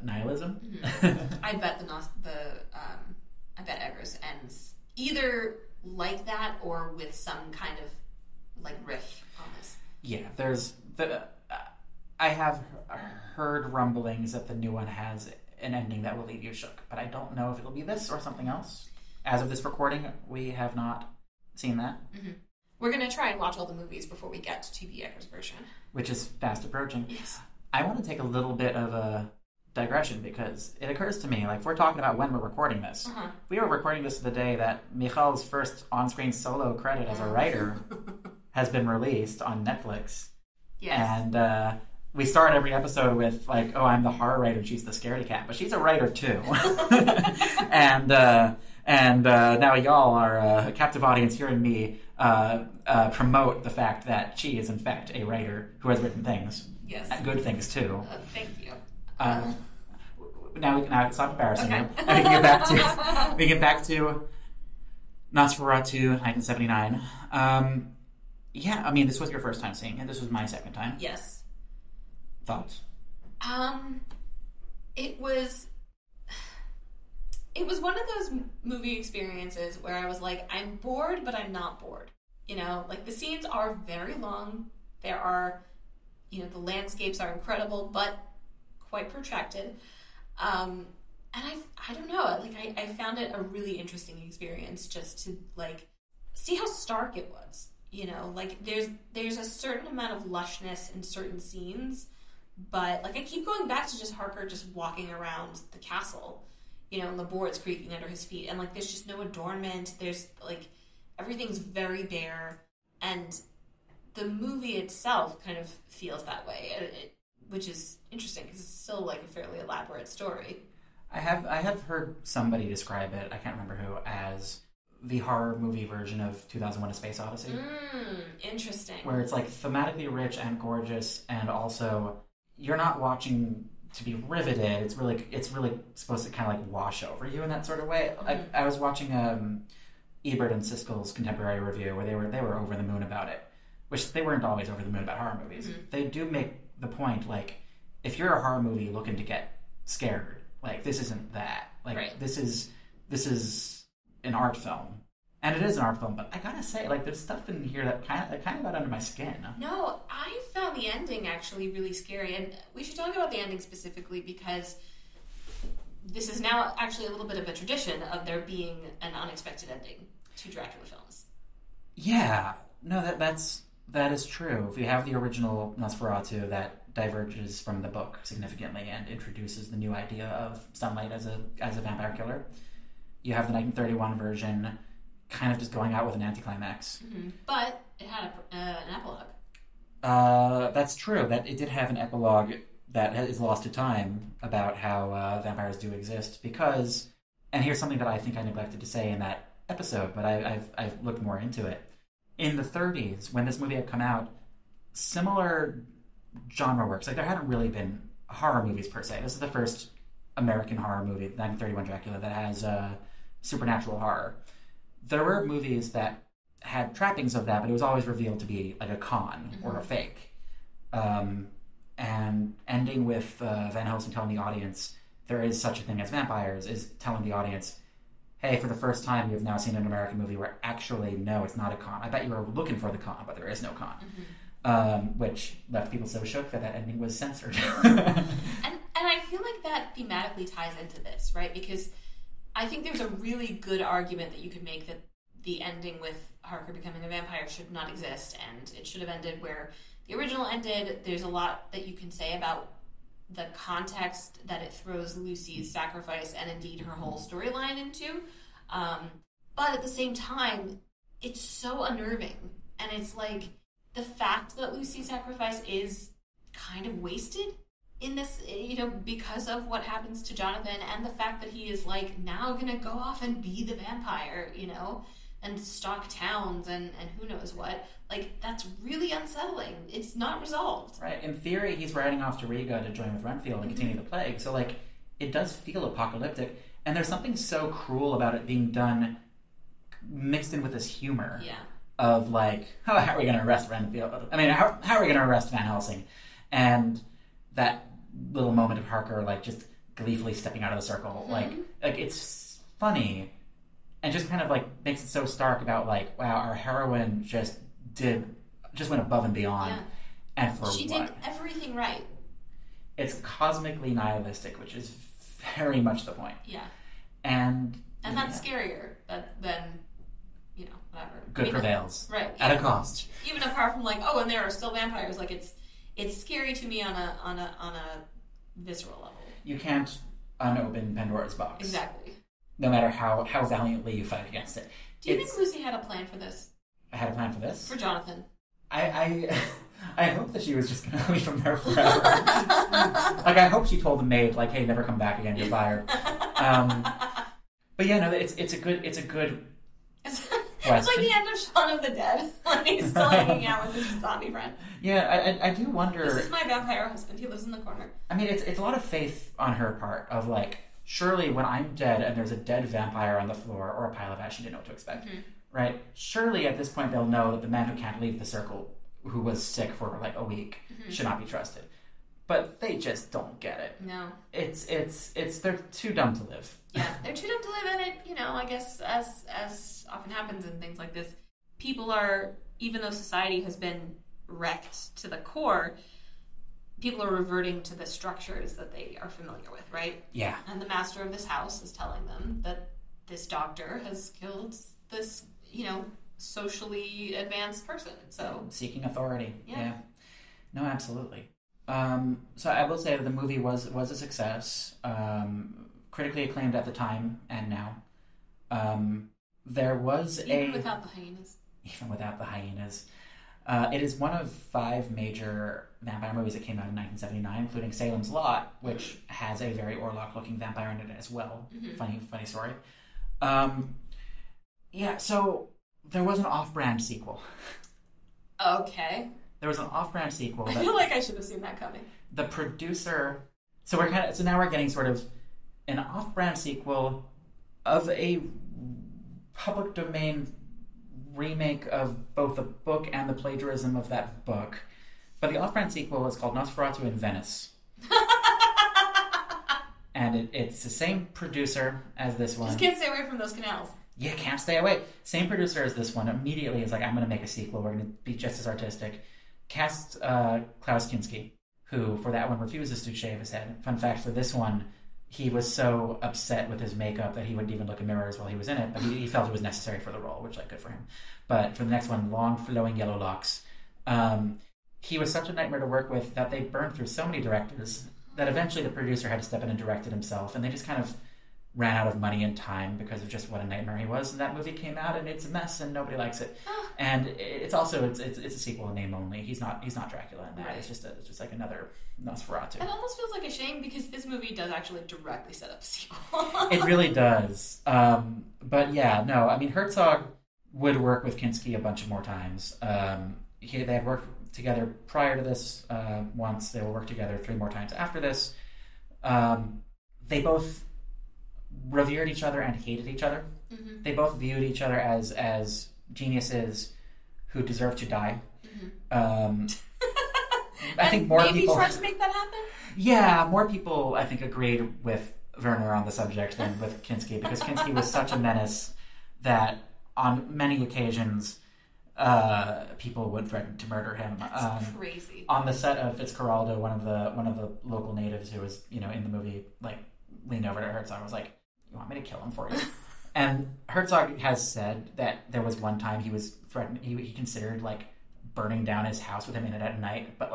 nihilism. I bet I bet Eggers ends either like that or with some kind of like riff on this. Yeah, I have heard rumblings that the new one has an ending that will leave you shook, but I don't know if it'll be this or something else. As of this recording, we have not seen that. We're going to try and watch all the movies before we get to T.B. Eggers' version. Which is fast approaching. Yes. I want to take a little bit of a digression, because it occurs to me, like, if we're talking about when we're recording this, we were recording this the day that Michal's first on-screen solo credit as a writer has been released on Netflix. Yes. And we start every episode with, like, oh, I'm the horror writer, she's the scaredy cat. But she's a writer, too. and now y'all are a captive audience hearing me promote the fact that she is, in fact, a writer who has written things. Yes. Good things, too. Thank you. Now we can stop embarrassing okay. you. And we get back to Nosferatu, 1979. Yeah, I mean, this was your first time seeing it. This was my second time. Yes. Thoughts? It was one of those movie experiences where I was like, I'm bored, but I'm not bored. You know, like, the scenes are very long. There are, you know, the landscapes are incredible, but quite protracted. And I don't know, like, I found it a really interesting experience just to, like, see how stark it was. You know, like, there's a certain amount of lushness in certain scenes, but, like, I keep going back to just Harker just walking around the castle, you know, and the boards creaking under his feet, and, like, there's just no adornment. There's, like, everything's very bare, and the movie itself kind of feels that way, which is interesting because it's still, like, a fairly elaborate story. I have heard somebody describe it, I can't remember who, as the horror movie version of 2001: A Space Odyssey. Interesting. Where it's, like, thematically rich and gorgeous, and also you're not watching to be riveted. It's really supposed to kind of, like, wash over you in that sort of way. I was watching Ebert and Siskel's contemporary review where they were over the moon about it, which they weren't always over the moon about horror movies. They do make the point, like, if you're a horror movie looking to get scared, like, this isn't that. Like, right. This is an art film. And it is an art film, but I gotta say, like, there's stuff in here that kind of got under my skin. No, I found the ending actually really scary, and we should talk about the ending specifically because this is now actually a little bit of a tradition of there being an unexpected ending to Dracula films. Yeah, no, that is true. If you have the original Nosferatu that diverges from the book significantly and introduces the new idea of sunlight as a vampire killer, you have the 1931 version kind of just going out with an anticlimax. But it had an epilogue. That's true. That it did have an epilogue that is lost to time about how vampires do exist because, and here's something that I think I neglected to say in that episode, but I've looked more into it. In the 30s, when this movie had come out, similar genre works, like, there hadn't really been horror movies per se. This is the first American horror movie, 1931 Dracula, that has supernatural horror. There were movies that had trappings of that, but it was always revealed to be, like, a con or a fake. And ending with Van Helsing telling the audience there is such a thing as vampires is telling the audience, hey, for the first time you've now seen an American movie where actually, no, it's not a con. I bet you were looking for the con, but there is no con. Which left people so shook that ending was censored. And I feel like that thematically ties into this, right? Because I think there's a really good argument that you could make that the ending with Harker becoming a vampire should not exist, and it should have ended where the original ended. There's a lot that you can say about the context that it throws Lucy's sacrifice and indeed her whole storyline into. But at the same time, it's so unnerving. And it's like the fact that Lucy's sacrifice is kind of wasted in this, you know, because of what happens to Jonathan, and the fact that he is, like, now gonna go off and be the vampire, you know, and stalk towns and who knows what. Like, that's really unsettling. It's not resolved. Right. In theory, he's riding off to Riga to join with Renfield and continue the plague. So, like, it does feel apocalyptic. And there's something so cruel about it being done mixed in with this humor. Yeah. Of, like, how are we going to arrest Renfield? I mean, how are we going to arrest Van Helsing? And that little moment of Harker, like, just gleefully stepping out of the circle. Like, it's funny. And just kind of, like, makes it so stark about, like, wow, our heroine just went above and beyond. Yeah. And for she what? Did everything right. It's cosmically nihilistic, which is very much the point. Yeah. And that's scarier than, you know, whatever. Good prevails. Right. At a cost. Even apart from, like, oh, and there are still vampires. Like, it's scary to me on a visceral level. You can't unopen Pandora's box. Exactly. No matter how valiantly you fight against it. Do you think Lucy had a plan for this? I had a plan for this? For Jonathan. I hope that she was just going to leave him there forever. Like, I hope she told the maid, like, hey, never come back again, you're fired. But yeah, no, it's a good It's like the end of Shaun of the Dead, when he's still hanging out with his zombie friend. Yeah, I do wonder... This is my vampire husband, he lives in the corner. I mean, it's a lot of faith on her part of, like, surely when I'm dead and there's a dead vampire on the floor or a pile of ash, you didn't know what to expect, right? Surely at this point they'll know that the man who can't leave the circle, who was sick for like a week, should not be trusted. But they just don't get it. No. It's they're too dumb to live. Yeah, they're too dumb to live, and it, you know, I guess as often happens in things like this, people are, even though society has been wrecked to the core, people are reverting to the structures that they are familiar with, right? Yeah. And the master of this house is telling them that this doctor has killed this, you know, socially advanced person. So seeking authority. Yeah. No, absolutely. So I will say that the movie was a success. Critically acclaimed at the time and now. There was even without the hyenas. Even without the hyenas. It is one of 5 major vampire movies that came out in 1979, including Salem's Lot, which has a very Orlok-looking vampire in it as well. Funny story. Yeah, so there was an off-brand sequel. Okay. There was an off-brand sequel. I feel like I should have seen that coming. The producer... So now we're getting sort of an off-brand sequel of a public domain remake of both the book and the plagiarism of that book. But the off-brand sequel is called Nosferatu in Venice. And it's the same producer as this one. Just can't stay away from those canals. Yeah, can't stay away. Same producer as this one. Immediately is like, I'm going to make a sequel. We're going to be just as artistic. Cast Klaus Kinski, who for that one refuses to shave his head. Fun fact, for this one, he was so upset with his makeup that he wouldn't even look in mirrors while he was in it, but he felt it was necessary for the role, which, like, good for him. But for the next one, long, flowing yellow locks. He was such a nightmare to work with that they burned through so many directors that eventually the producer had to step in and direct it himself, and they just kind of ran out of money and time because of just what a nightmare he was. And that movie came out, and it's a mess, and nobody likes it. And it's also it's a sequel in name only. He's not Dracula in that. Right. It's just like another Nosferatu. It almost feels like a shame because this movie does actually directly set up a sequel. It really does. But yeah, no. I mean, Herzog would work with Kinski a bunch of more times. They had worked together prior to this once. They will work together 3 more times after this. They both revered each other and hated each other. They both viewed each other as geniuses who deserve to die. I think more maybe people tried to make that happen. Yeah, more people I think agreed with Werner on the subject than with Kinski, because Kinski was such a menace that on many occasions people would threaten to murder him. That's crazy. On the set of Fitzcarraldo, one of the local natives who was in the movie like leaned over to Herzog and was like, "You want me to kill him for you?" And Herzog has said that there was one time he was threatened. He considered like burning down his house with him in it at night, but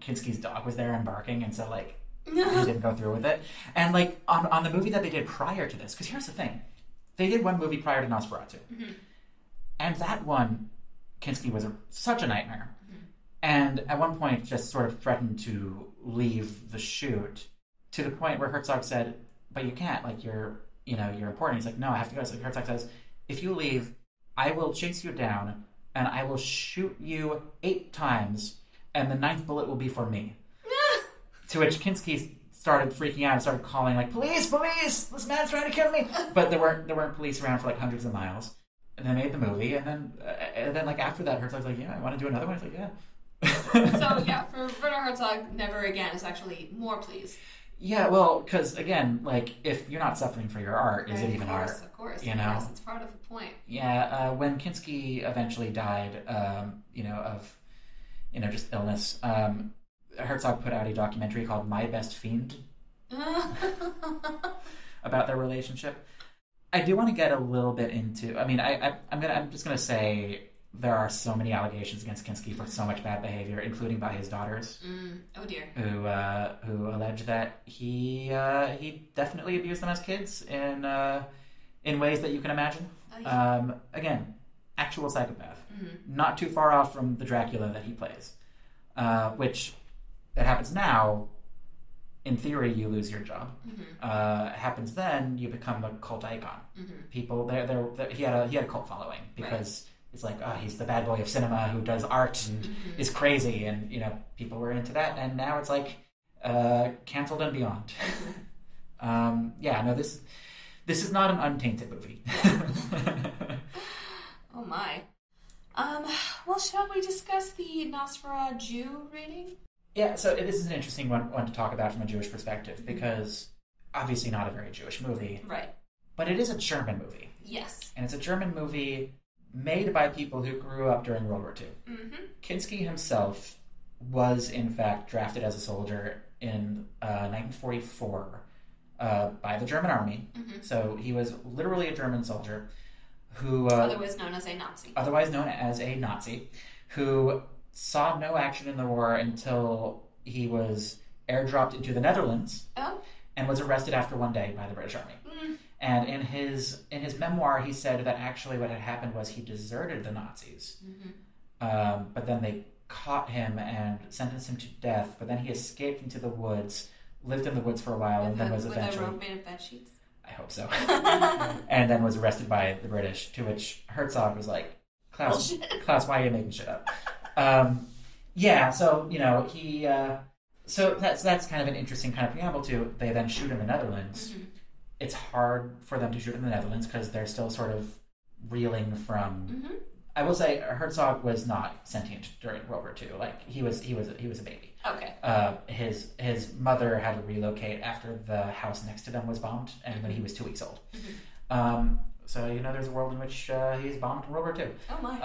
Kinski's dog was there and barking, and so like he didn't go through with it. And like on the movie that they did prior to this, because here's the thing, they did one movie prior to Nosferatu, and that one, Kinski was such a nightmare, and at one point just sort of threatened to leave the shoot, to the point where Herzog said, "But you can't, like you're important." He's like, "No, I have to go." So Herzog says, "If you leave, I will chase you down and I will shoot you 8 times, and the 9th bullet will be for me." To which Kinski started freaking out and started calling like, "Police, police! This man's trying to kill me!" But there weren't police around for like hundreds of miles. And they made the movie, and then like after that, Herzog's like, "Yeah, I want to do another one." He's like, "Yeah." So yeah, for Werner Herzog, never again is actually more please. Yeah, well, because again, like if you're not suffering for your art, is it even art? Of course, Yes, it's part of the point. Yeah, when Kinski eventually died, of just illness, Herzog put out a documentary called "My Best Fiend" about their relationship. I do want to get a little bit into. I mean, I'm just gonna say there are so many allegations against Kinski for so much bad behavior, including by his daughters. Oh dear. Who allege that he definitely abused them as kids in ways that you can imagine. Oh, yeah. Again, actual psychopath. Not too far off from the Dracula that he plays. Which, that happens now, in theory, you lose your job. Happens then, you become a cult icon. People, he had a cult following because it's like, oh, he's the bad boy of cinema who does art and is crazy, and people were into that. And now it's like canceled and beyond. This is not an untainted movie. Oh my. Well, shall we discuss the Nosferatu rating? Yeah, so this is an interesting one to talk about from a Jewish perspective, because obviously not a very Jewish movie. Right. But it is a German movie. Yes. And it's a German movie made by people who grew up during World War II. Kinski himself was, in fact, drafted as a soldier in 1944 by the German army. So he was literally a German soldier who... otherwise known as a Nazi. Otherwise known as a Nazi, who saw no action in the war until he was airdropped into the Netherlands and was arrested after one day by the British Army. And in his memoir, he said that actually what had happened was he deserted the Nazis, but then they caught him and sentenced him to death, but then he escaped into the woods, lived in the woods for a while, and then was eventually... With a rope made of bed sheets? I hope so. And then was arrested by the British, to which Herzog was like, Klaus, why are you making shit up? So, he... so that's kind of an interesting kind of preamble to, they then shoot in the Netherlands. It's hard for them to shoot in the Netherlands because they're still sort of reeling from... I will say Herzog was not sentient during World War II. Like, he was a baby. Okay. His mother had to relocate after the house next to them was bombed, and when he was 2 weeks old. So, there's a world in which he is bombed in World War II. Oh, my.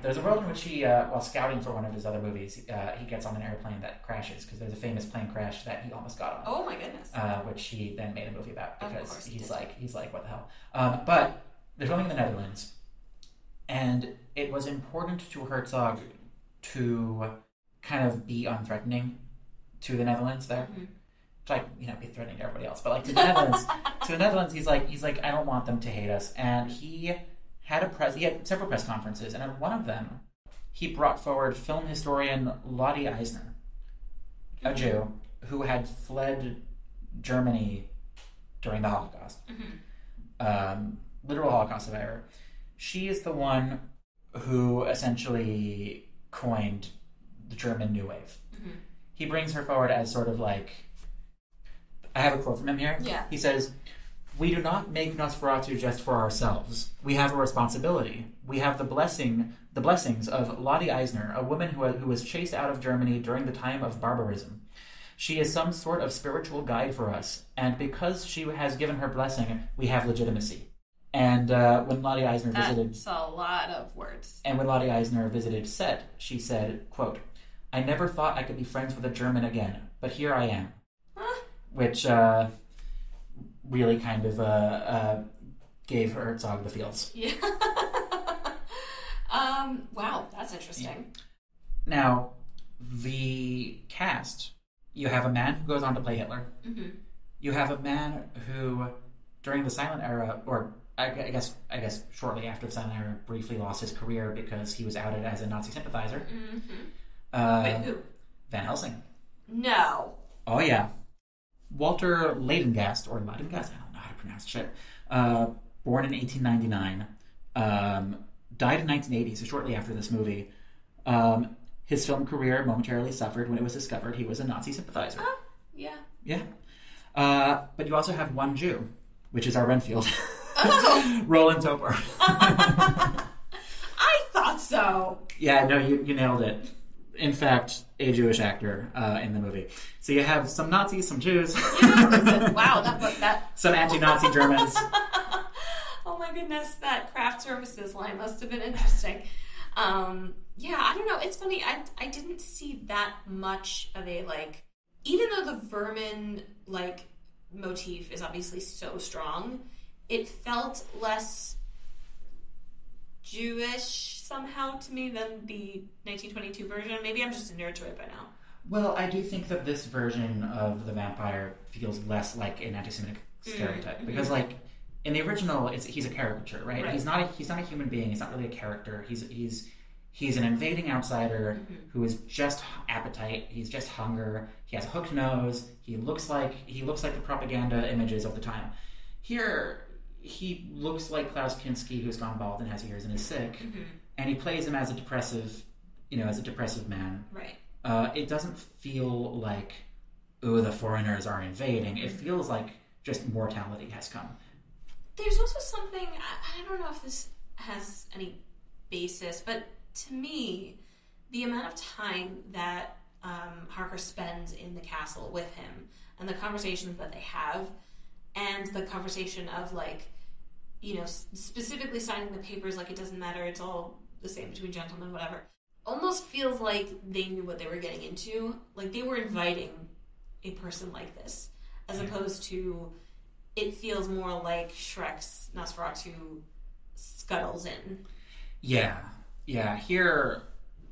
There's a world in which he, while scouting for one of his other movies, he gets on an airplane that crashes, because there's a famous plane crash that he almost got on. Oh, my goodness. Which he then made a movie about, because he's like, what the hell? But they're filming in the Netherlands, and it was important to Herzog to kind of be unthreatening to the Netherlands there. Like, be threatening to everybody else, but like to the Netherlands, he's like, I don't want them to hate us. And he had several press conferences, and at one of them, he brought forward film historian Lottie Eisner, a Jew who had fled Germany during the Holocaust, literal Holocaust survivor. She is the one who essentially coined the German New Wave. He brings her forward as sort of like, I have a quote from him here. Yeah. He says, "We do not make Nosferatu just for ourselves. We have a responsibility. We have the blessings of Lottie Eisner, a woman who was chased out of Germany during the time of barbarism. She is some sort of spiritual guide for us, and because she has given her blessing, we have legitimacy." And when Lottie Eisner visited... That's a lot of words. And when Lottie Eisner visited set, she said, quote, "I never thought I could be friends with a German again, but here I am." Which really kind of gave Herzog the feels. Yeah. Wow, that's interesting. Yeah. Now, the cast, you have a man who goes on to play Hitler. You have a man who, during the silent era, or I guess shortly after the silent era, briefly lost his career because he was outed as a Nazi sympathizer. Wait, who? Van Helsing. No. Oh, yeah. Walter Leidengast, or Leidengast, I don't know how to pronounce shit, born in 1899, died in 1980, so shortly after this movie. His film career momentarily suffered when it was discovered he was a Nazi sympathizer. Yeah. Yeah. But you also have one Jew, which is our Renfield. Roland Topor. I thought so. Yeah, no, you nailed it. In fact, a Jewish actor in the movie. So you have some Nazis, some Jews. Wow, that some anti-Nazi Germans. Oh my goodness, that craft services line must have been interesting. Yeah, I don't know. It's funny. I didn't see that much of a, like, even though the vermin, like, motif is obviously so strong, it felt less Jewish somehow to me than the 1922 version. Maybe I'm just a nerd to it by now. Well, I do think that this version of the vampire feels less like an anti-Semitic stereotype because, like, in the original, he's a caricature, right? He's not a human being. He's not really a character. He's an invading outsider who is just appetite. He's just hunger. He has a hooked nose. He looks like the propaganda images of the time. Here, he looks like Klaus Kinski, who's gone bald and has ears and is sick, and he plays him as a depressive man. Right. It doesn't feel like, ooh, the foreigners are invading. It feels like just mortality has come. There's also something, I don't know if this has any basis, but to me, the amount of time that Harker spends in the castle with him and the conversations that they have and the conversation of, like, you know, specifically signing the papers, like, it doesn't matter, it's all the same between gentlemen, whatever, almost feels like they knew what they were getting into. Like, they were inviting a person like this, as opposed to, it feels more like Shrek's Nosferatu scuttles in. Yeah. Here,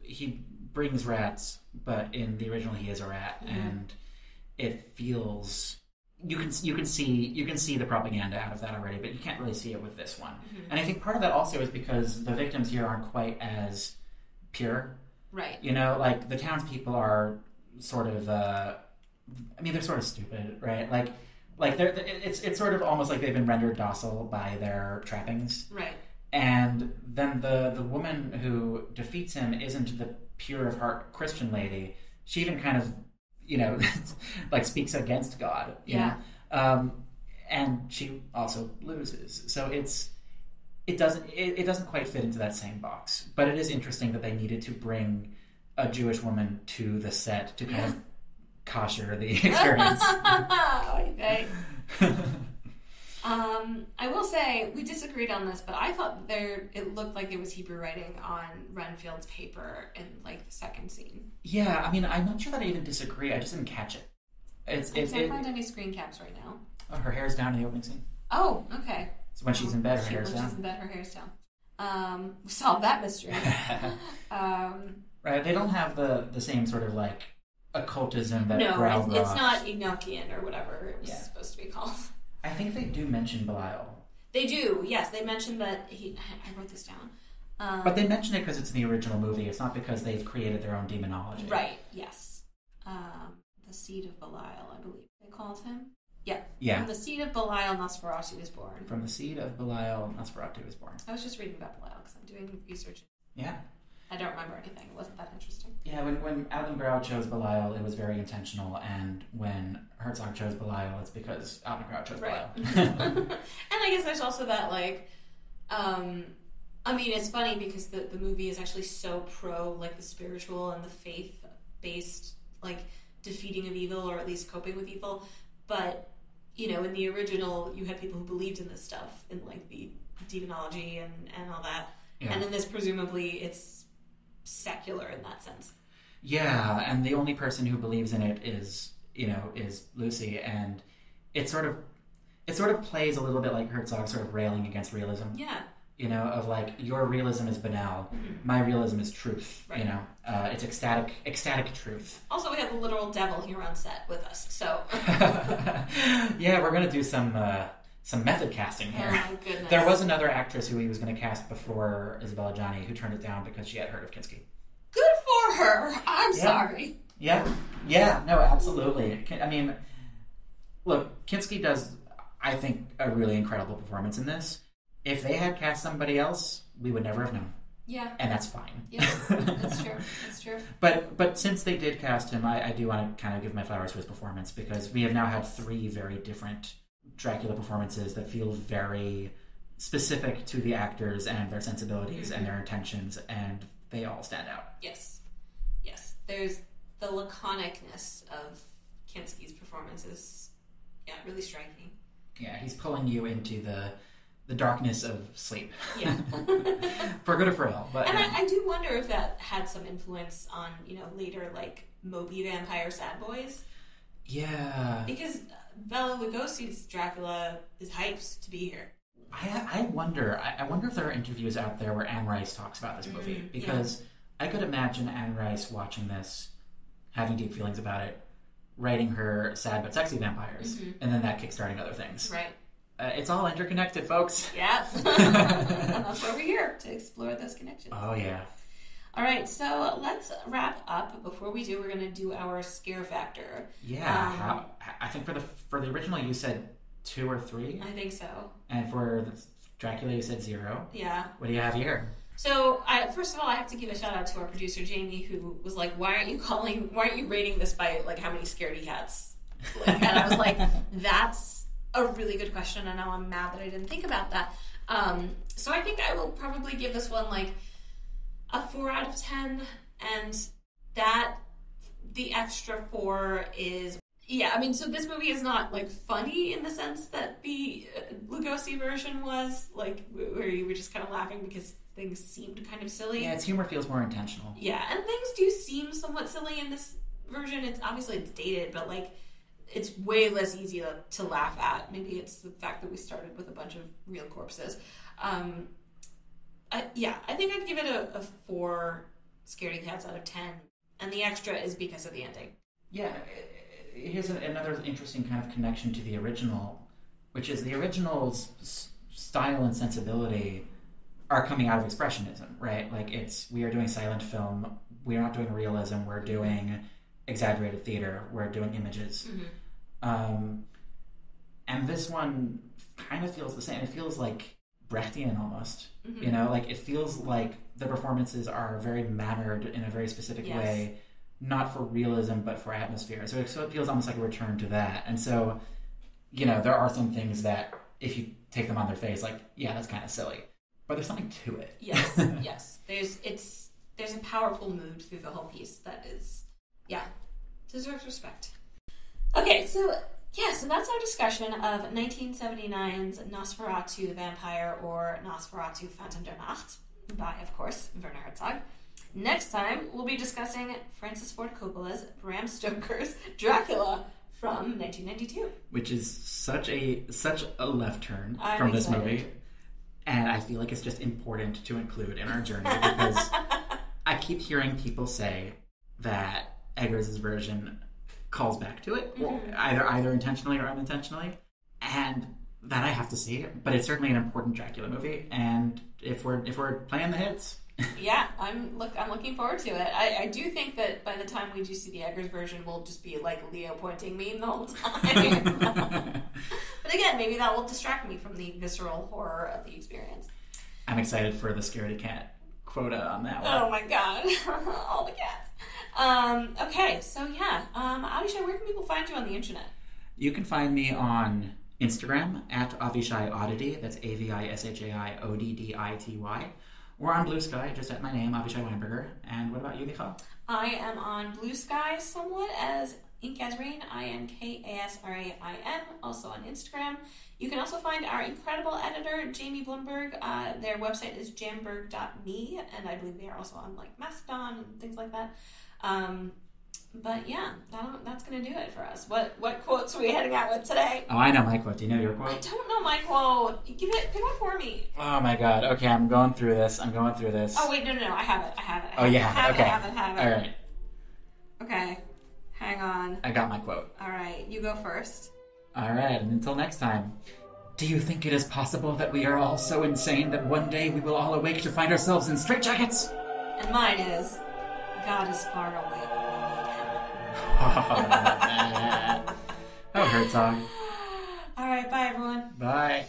he brings rats, but in the original he is a rat, and it feels... You can see the propaganda out of that already, but you can't really see it with this one. And I think part of that also is because the victims here aren't quite as pure. Right. You know, like, the townspeople are sort of, they're sort of stupid, right? Like it's sort of almost like they've been rendered docile by their trappings. Right. And then the woman who defeats him isn't the pure of heart Christian lady. She even kind of, you know, like, speaks against God. You know? And she also loses. So it doesn't quite fit into that same box. But it is interesting that they needed to bring a Jewish woman to the set to kind of kosher the experience. Okay. I will say, we disagreed on this, but I thought it looked like it was Hebrew writing on Renfield's paper in, like, the second scene. Yeah, I mean, I'm not sure that I even disagree. I just didn't catch it. I can't find any screen caps right now. Oh, her hair's down in the opening scene. Oh, okay. So when she's in bed, her hair's down. When she's in bed, her hair's down. We solved that mystery. Right, they don't have the same sort of, like, occultism that Grau brought. It's not Enochian or whatever it was supposed to be called. I think they do mention Belial. They do, yes. They mention that I wrote this down. But they mention it because it's in the original movie. It's not because they've created their own demonology. Right, yes. The seed of Belial, I believe they called him. Yeah. From the seed of Belial, Nosferatu is born. From the seed of Belial, Nosferatu is born. I was just reading about Belial because I'm doing research. Yeah. I don't remember anything. It wasn't that interesting. Yeah, when Alvin Grau chose Belial, it was very intentional, and when Herzog chose Belial, it's because Alvin Grau chose Belial. And I guess there's also that, like, I mean, it's funny because the movie is actually so pro, like, the spiritual and the faith-based, like, defeating of evil, or at least coping with evil, but, you know, in the original, you had people who believed in this stuff, in, like, the demonology and all that, and in this, presumably, it's secular in that sense. Yeah, and the only person who believes in it is Lucy, and it sort of plays a little bit like Herzog sort of railing against realism. Yeah. You know, of, like, your realism is banal, my realism is truth. Right. You know, it's ecstatic truth. Also, we have the literal devil here on set with us, so. Yeah, we're gonna do some method casting here. Oh, my goodness. There was another actress who he was going to cast before Isabella Gianni who turned it down because she had heard of Kinski. Good for her. I'm sorry. Yeah. No, absolutely. I mean, look, Kinski does, I think, a really incredible performance in this. If they had cast somebody else, we would never have known. Yeah. And that's fine. Yeah, that's true. That's true. But since they did cast him, I do want to kind of give my flowers to his performance, because we have now had 3 very different Dracula performances that feel very specific to the actors and their sensibilities and their intentions, and they all stand out. Yes. There's the laconicness of Kinski's performance is, really striking. Yeah, he's pulling you into the darkness of sleep. Yeah. For good or for ill. But, and I do wonder if that had some influence on, later, like, Moby Vampire Sad Boys. Yeah. Because Bela Lugosi's Dracula is hyped to be here. I wonder if there are interviews out there where Anne Rice talks about this movie, because I could imagine Anne Rice watching this, having deep feelings about it, writing her sad but sexy vampires, and then that kickstarting other things. Right. It's all interconnected, folks. Yeah. And that's why we're here, to explore those connections. Oh, yeah. All right, so let's wrap up. Before we do, we're going to do our scare factor. Yeah. I think for the original, you said 2 or 3? I think so. And for Dracula, you said 0. Yeah. What do you have here? So, first of all, I have to give a shout out to our producer, Jamie, who was like, why aren't you rating this by, like, how many scaredy cats? Like, and I was like, that's a really good question, and now I'm mad that I didn't think about that. So I think I will probably give this one, like, a 4 out of 10, and that, the extra 4 is... Yeah, I mean, so this movie is not, like, funny in the sense that the Lugosi version was, like, where you were just kind of laughing because things seemed kind of silly. Yeah, its humor feels more intentional. Yeah, and things do seem somewhat silly in this version. It's obviously it's dated, but, like, it's way less easy to laugh at. Maybe it's the fact that we started with a bunch of real corpses. I think I'd give it a 4 scaredy cats out of 10. And the extra is because of the ending. Yeah, here's another interesting kind of connection to the original, which is the original's style and sensibility are coming out of expressionism, right? Like, we are doing silent film, we're not doing realism, we're doing exaggerated theater, we're doing images. And this one kind of feels the same. It feels like Brechtian almost, you know? Like, it feels like the performances are very mannered in a very specific way, not for realism, but for atmosphere. So it feels almost like a return to that. And so, you know, there are some things that, if you take them on their face, like, yeah, that's kind of silly. But there's something to it. Yes, yes. There's a powerful mood through the whole piece that is, deserves respect. Okay, so that's our discussion of 1979's Nosferatu the Vampire, or Nosferatu Phantom der Nacht, by, of course, Werner Herzog. Next time, we'll be discussing Francis Ford Coppola's Bram Stoker's Dracula from 1992. Which is such a left turn from this movie. And I feel like it's just important to include in our journey, because I keep hearing people say that Eggers' version calls back to it, either intentionally or unintentionally, and that I have to see. But it's certainly an important Dracula movie, and if we're playing the hits... Yeah, I'm looking forward to it. I do think that by the time we do see the Eggers version, we'll just be like Leo pointing meme the whole time. But again, maybe that will distract me from the visceral horror of the experience. I'm excited for the scaredy cat quota on that one. Oh my god, all the cats. Okay, so Avishai, where can people find you on the internet? You can find me on Instagram at Avishai Oddity. That's AVISHAI ODDITY. Or on Blue Sky, just at my name, Avishai Weinberger. And what about you, Michal? I am on Blue Sky somewhat as Ink as Rain, INKASRAIN, also on Instagram. You can also find our incredible editor, Jamie Blumberg. Their website is jamberg.me, and I believe they are also on like Mastodon and things like that. But yeah, that's going to do it for us. What quotes are we heading out with today? Oh, I know my quote. Do you know your quote? I don't know my quote. Pick one for me. Oh my god. Okay, I'm going through this. Oh wait, no. I have it. Oh, you have it. Okay. I have it. All right. Okay. Hang on. I got my quote. All right. You go first. All right. And until next time. Do you think it is possible that we are all so insane that one day we will all awake to find ourselves in straitjackets? And mine is, God is far away. Oh, Herzog. All right, bye, everyone. Bye.